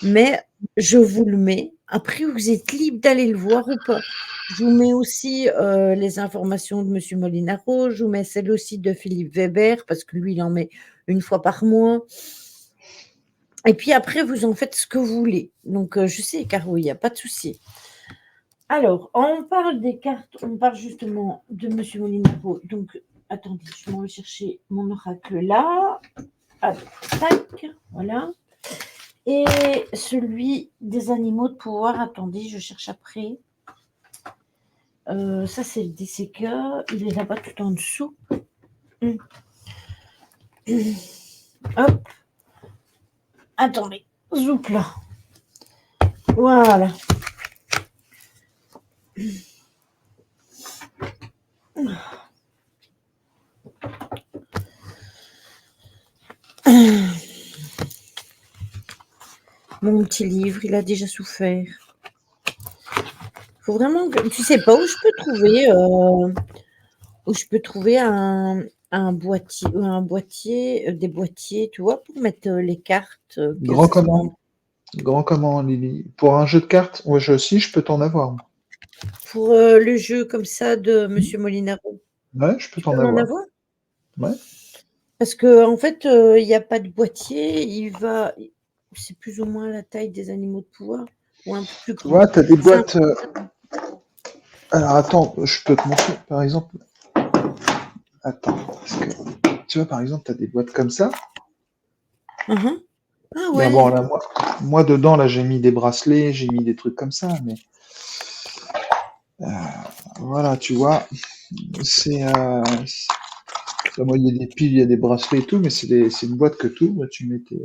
Mais je vous le mets. Après, vous êtes libre d'aller le voir ou pas. Je vous mets aussi, les informations de monsieur Molinaro. Je vous mets celles aussi de Philippe Weber parce que lui, il en met une fois par mois et puis après, vous en faites ce que vous voulez. Donc je sais, Caro, il y a pas de souci. Alors, on parle des cartes, on parle justement de monsieur Molinaro. Donc attendez, je m'en vais chercher mon oracle là. Hop, tac, voilà. Et celui des animaux de pouvoir, attendez, je cherche après. Ça, c'est le DCK. Il est là-bas tout en dessous. Hum. Hop, attendez. Zoup là. Voilà. Mon petit livre, il a déjà souffert. Faut vraiment que tu sais pas où je peux trouver un boîtier, des boîtiers, tu vois, pour mettre, les cartes, que Grand ça soit comment? Grand comment, Lily? Pour un jeu de cartes, ouais, je peux t'en avoir, moi. pour, le jeu comme ça de Hmm. monsieur Molinaro. Ouais, je peux Tu peux t'en m'en avoir. avoir? Ouais. Parce qu'en fait, il y a pas de boîtier, c'est plus ou moins la taille des animaux de pouvoir ou un peu plus Tu grand. vois, tu as des C'est un boîtes. Alors attends, je peux te montrer, par exemple. Attends, parce que tu vois, par exemple, tu as des boîtes comme ça. Mmh. Ah Ben bon, ouais! là, moi dedans, là, j'ai mis des bracelets, j'ai mis des trucs comme ça, mais voilà, tu vois, c'est Moi, il y a des piles, il y a des bracelets et tout, mais c'est une boîte que tu ouvres, tu mets tes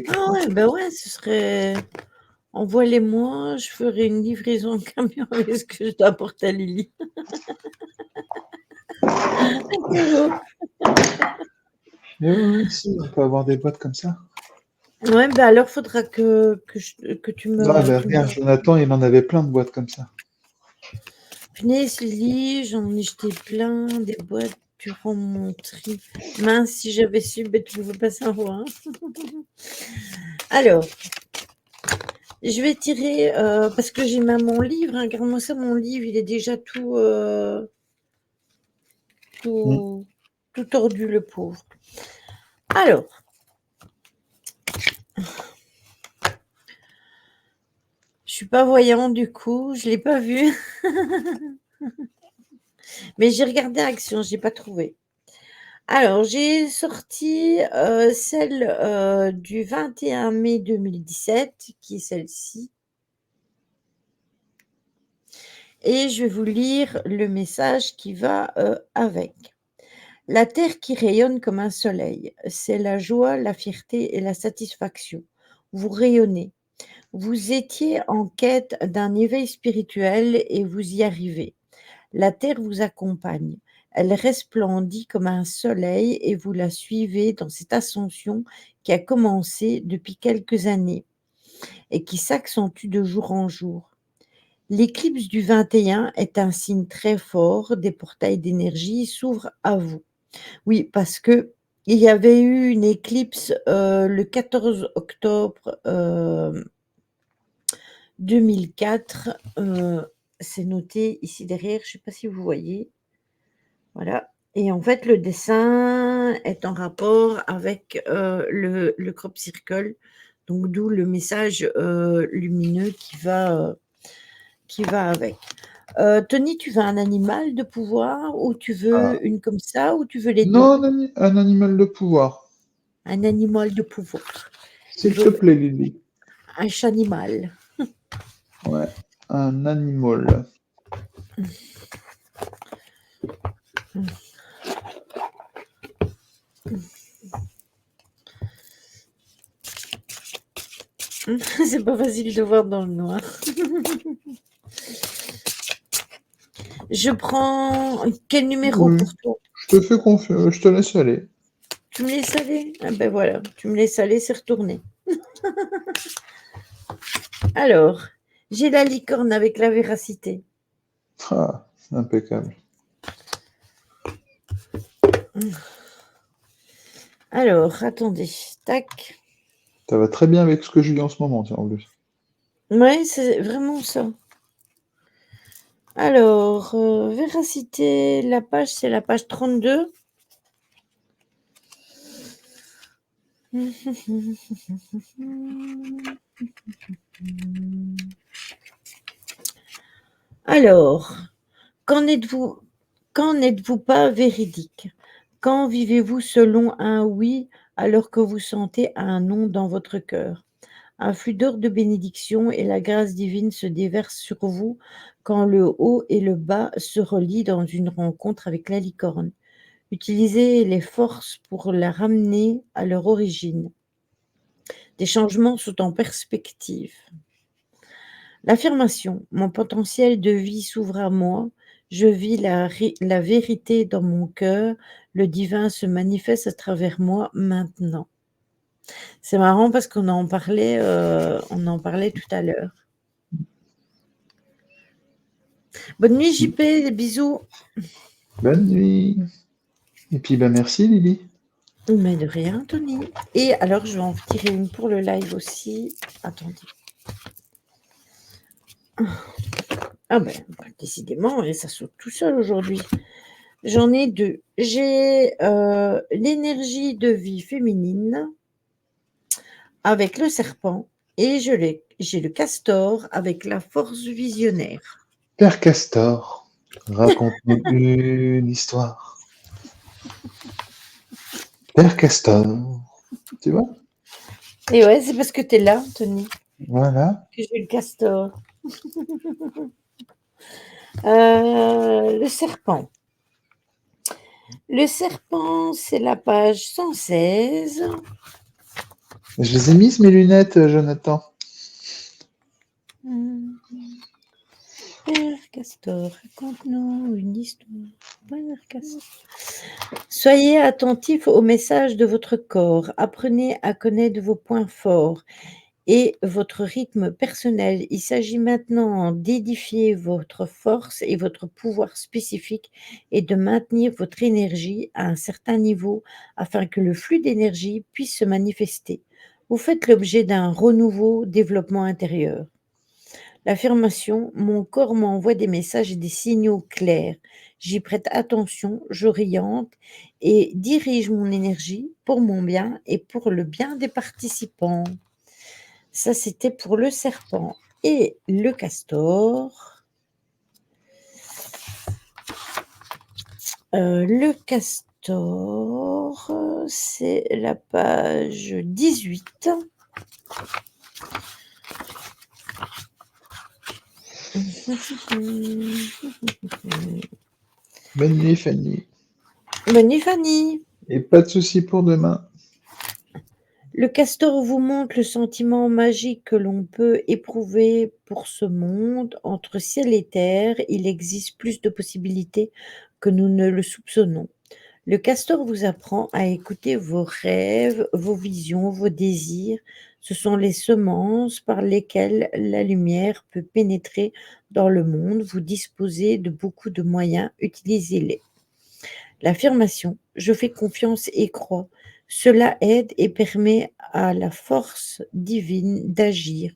Ah cartons. ouais, ben ouais, ce serait. Envoie-les-moi, je ferai une livraison en camion avec ce que je dois apporter à Lily. C'est beau. Mais ouais, si, on peut avoir des boîtes comme ça. Ouais, ben alors faudra que Ah, ben tu me regarde, dises. Jonathan, il en avait plein de boîtes comme ça. Punaise, Lily, j'en ai jeté plein, des boîtes durant mon tri. Mince, si j'avais su, ben tu ne veux pas savoir. Alors, je vais tirer, parce que j'ai même mon livre, hein, regarde-moi ça, mon livre, il est déjà Mm. tout, tout tordu, le pauvre. Alors, je suis pas voyant du coup, je l'ai pas vu, mais j'ai regardé Action, j'ai pas trouvé. Alors, j'ai sorti celle du 21 mai 2017, qui est celle-ci, et je vais vous lire le message qui va avec. La terre qui rayonne comme un soleil, c'est la joie, la fierté et la satisfaction. Vous rayonnez. Vous étiez en quête d'un éveil spirituel et vous y arrivez. La terre vous accompagne. Elle resplendit comme un soleil et vous la suivez dans cette ascension qui a commencé depuis quelques années et qui s'accentue de jour en jour. L'éclipse du 21 est un signe très fort, des portails d'énergie s'ouvrent à vous. Oui, parce que il y avait eu une éclipse le 14 octobre 2004. C'est noté ici derrière, je ne sais pas si vous voyez. Voilà. Et en fait, le dessin est en rapport avec le crop circle, donc d'où le message lumineux qui va avec. Tony, tu veux un animal de pouvoir ou tu Ah. veux une comme ça ou tu veux les deux? Non, un animal de pouvoir. Un animal de pouvoir. S'il te plaît, Lily. Un chanimal. Ouais, un animal. C'est pas facile de voir dans le noir. Je prends quel numéro Oui, pour toi? je te fais confiance, je te laisse aller. Tu me laisses aller? Ah ben voilà, tu me laisses aller, c'est retourné. Alors, j'ai la licorne avec la véracité. Ah, impeccable. Alors, attendez, tac. Ça va très bien avec ce que je lis en ce moment, tiens, en plus. Ouais, c'est vraiment ça. Alors, véracité, la page, c'est la page 32. Alors, qu'en êtes-vous qu'en n'êtes-vous pas véridique? Quand vivez-vous selon un oui alors que vous sentez un non dans votre cœur? Un flux d'or de bénédiction et la grâce divine se déverse sur vous quand le haut et le bas se relient dans une rencontre avec la licorne. Utilisez les forces pour la ramener à leur origine. Des changements sont en perspective. L'affirmation: «Mon potentiel de vie s'ouvre à moi, je vis la vérité dans mon cœur, le divin se manifeste à travers moi maintenant». C'est marrant parce on en parlait tout à l'heure. Bonne nuit Si. JP, des bisous. Bonne nuit. Et puis, ben, merci, Lily. Mais de rien Tony. Et alors je vais en tirer une pour le live aussi. Attendez. Ah ben, décidément, et ça saute tout seul aujourd'hui. J'en ai 2. J'ai, l'énergie de vie féminine avec le serpent et j'ai le castor avec la force visionnaire. Père Castor, raconte-nous une histoire. Père Castor, tu vois? Et ouais, c'est parce que tu es là, Tony, Voilà. que j'ai le castor. Le serpent. Le serpent, c'est la page 116. Je les ai mises, mes lunettes, Jonathan. Père Castor, raconte-nous une histoire. Père Castor. Soyez attentifs au message de votre corps. Apprenez à connaître vos points forts et votre rythme personnel. Il s'agit maintenant d'édifier votre force et votre pouvoir spécifique et de maintenir votre énergie à un certain niveau afin que le flux d'énergie puisse se manifester. Vous faites l'objet d'un renouveau développement intérieur. L'affirmation: mon corps m'envoie des messages et des signaux clairs. J'y prête attention, j'oriente et dirige mon énergie pour mon bien et pour le bien des participants. Ça, c'était pour le serpent. Et le castor. Le castor, c'est la page 18. Bonne nuit, Fanny. Bonne nuit, Fanny. Et pas de soucis pour demain. Le castor vous montre le sentiment magique que l'on peut éprouver pour ce monde. Entre ciel et terre, il existe plus de possibilités que nous ne le soupçonnons. Le castor vous apprend à écouter vos rêves, vos visions, vos désirs. Ce sont les semences par lesquelles la lumière peut pénétrer dans le monde. Vous disposez de beaucoup de moyens, utilisez-les. L'affirmation: je fais confiance et crois. Cela aide et permet à la force divine d'agir.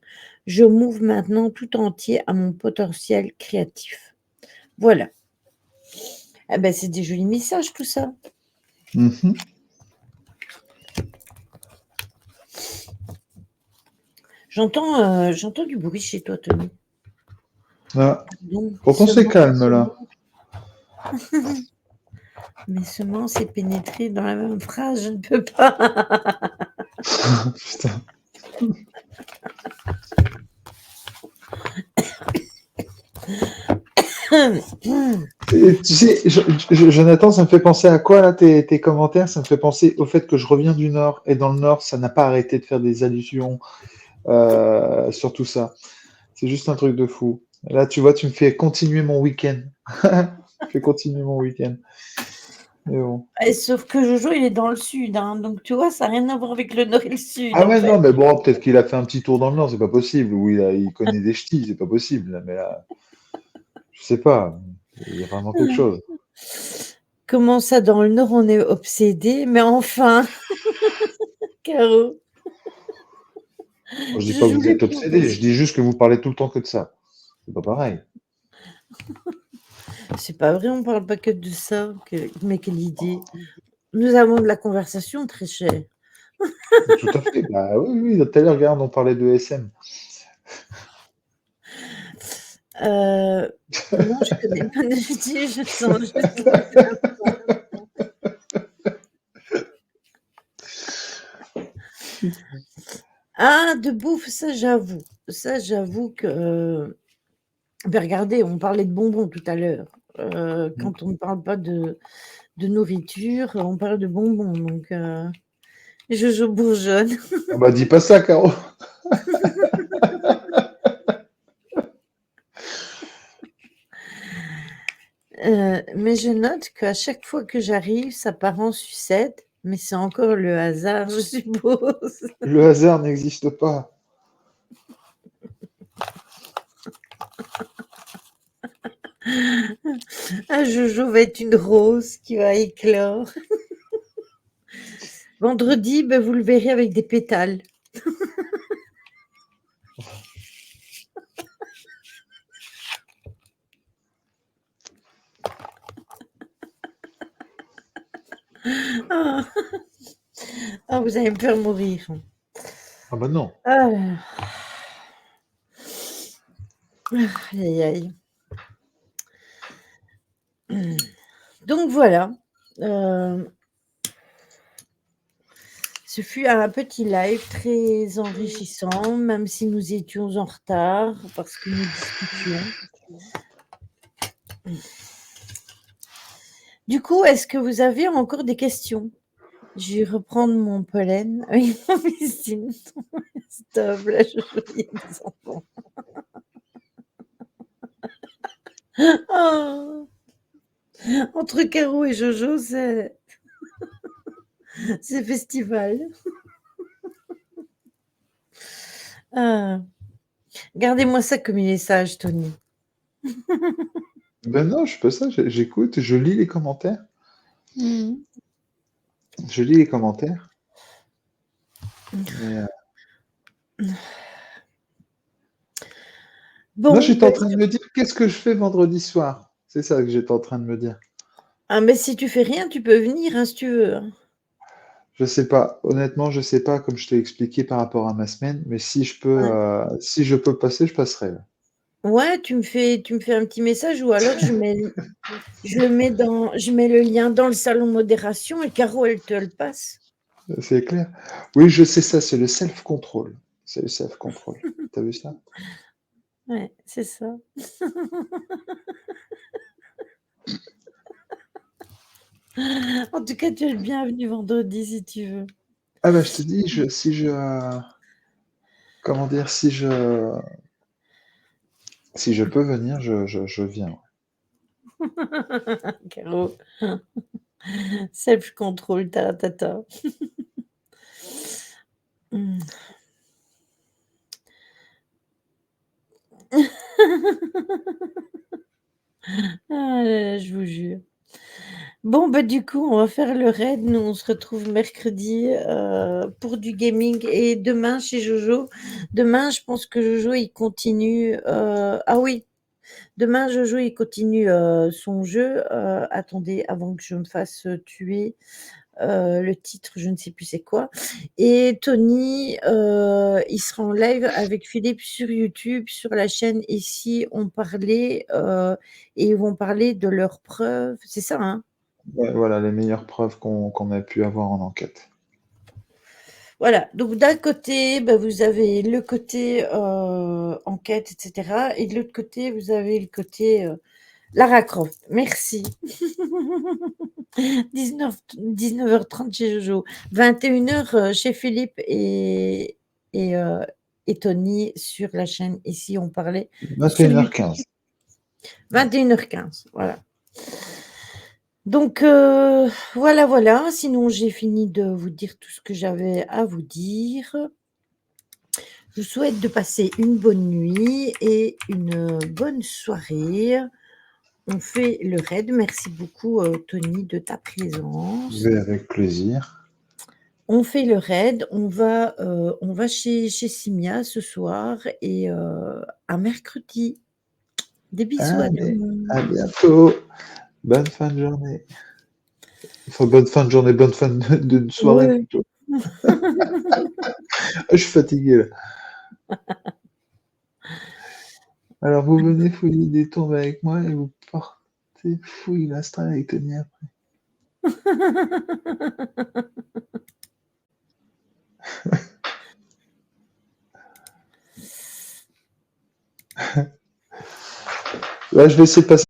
Je m'ouvre maintenant tout entier à mon potentiel créatif. Voilà. Ah ben, c'est des jolis messages, tout ça. Mhm. J'entends du bruit chez toi, Tony. Ah, Donc, pourtant, c'est calme, là. Mes semences est pénétré dans la même phrase, je ne peux pas. Putain. Et tu sais, Jonathan, ça me fait penser à quoi, là, tes commentaires? Ça me fait penser au fait que je reviens du Nord, et dans le Nord, ça n'a pas arrêté de faire des allusions sur tout ça. C'est juste un truc de fou. Là, tu vois, tu me fais continuer mon week-end. Tu fais continuer mon week-end. Mais bon. Sauf que Jojo, il est dans le sud, hein, donc tu vois, ça n'a rien à voir avec le nord et le sud, Ah en ouais, fait. non, mais bon, peut-être qu'il a fait un petit tour dans le Nord, c'est pas possible. Ou il connaît des ch'tis, c'est pas possible. Là, mais là, je sais pas. Il y a vraiment quelque chose. Comment ça, dans le nord, on est obsédé? Mais enfin, Caro, Moi, je dis pas que Jojo vous êtes répond obsédé, je aussi. dis juste que vous parlez tout le temps que de ça. C'est pas pareil. C'est pas vrai, on parle pas que de ça, mais quelle idée. Nous avons de la conversation, très cher. Tout à fait. Bah oui, oui, tout à l'heure, regarde, on parlait de SM. Non, je connais pas de je sens juste ah, de bouffe, ça j'avoue que, ben regardez, on parlait de bonbons tout à l'heure. Quand on ne parle pas de nourriture, on parle de bonbons, donc Jojo bourgeonne. Ah bah dis pas ça, Caro. Mais je note qu'à chaque fois que j'arrive, ça part en sucette, mais c'est encore le hasard, je suppose. Le hasard n'existe pas. Ah, Jojo va être une rose qui va éclore. Vendredi, ben, vous le verrez avec des pétales. Ah, ah, vous allez me faire mourir. Ah bah non. Ah là là. Aïe, aïe. Donc voilà, ce fut un petit live très enrichissant, même si nous étions en retard parce que nous discutions. Du coup, est-ce que vous avez encore des questions? Je vais reprendre mon pollen. Oui, mon piscine. Stop, là, il y a des enfants. Oh, entre Caro et Jojo, c'est festival. Ah. Gardez-moi ça comme message, Tony. Ben non, je fais pas ça, j'écoute, je lis les commentaires. Mmh. Je lis les commentaires. Mais, non, Bon, j'étais bah, en train de me dire, qu'est-ce que je fais vendredi soir? C'est ça que j'étais en train de me dire. ah, mais si tu fais rien, tu peux venir, hein, si tu veux, hein. Je sais pas, honnêtement, je sais pas, comme je t'ai expliqué par rapport à ma semaine, mais Ouais. si je peux passer, je passerai. Ouais. Ouais, tu me fais un petit message ou alors je mets le lien dans le salon modération et Caro, elle te le passe. C'est clair. Oui, je sais ça, c'est le self-control. C'est le self-control. T'as vu ça? Ouais, c'est ça. En tout cas, tu es le bienvenu vendredi si tu veux. Ah bah je te dis, comment dire, si je peux venir, je viens. Caro, self-control, taratata. Mmh. Ah là là, je vous jure. Bon, bah, du coup, on va faire le raid. Nous, on se retrouve mercredi, pour du gaming et demain chez Jojo. Demain, je pense que Jojo, il continue, ah oui, demain, Jojo, il continue, son jeu. Attendez, avant que je me fasse, tuer, le titre, je ne sais plus c'est quoi. Et Tony, il sera en live avec Philippe sur YouTube, sur la chaîne Ici on parlait, et ils vont parler de leurs preuves. C'est ça, hein? Ouais, voilà les meilleures preuves qu'on a pu avoir en enquête. Voilà, donc d'un côté, bah, vous avez le côté, enquête et cetera et de l'autre côté, vous avez le côté, Lara Croft. Merci. 19h30 chez Jojo, 21h, chez Philippe et heu et Tony sur la chaîne Ici on parlait sur YouTube. 21h15. 21h15, voilà. Donc voilà, voilà, sinon j'ai fini de vous dire tout ce que j'avais à vous dire. Je vous souhaite de passer une bonne nuit et une bonne soirée. On fait le raid. Merci beaucoup, Tony, de ta présence. Mais avec plaisir. On fait le raid, on va chez Simia ce soir et à mercredi. Des bisous à tout Allez, le monde. à bientôt. Bonne fin de journée. Enfin, bonne fin de journée, bonne fin de soirée Ouais. plutôt. Ah, je suis fatigué là. Alors vous venez fouiller des tombes avec moi et vous partez fouiller l'astral avec Tony après. Là, je vais essayer de passer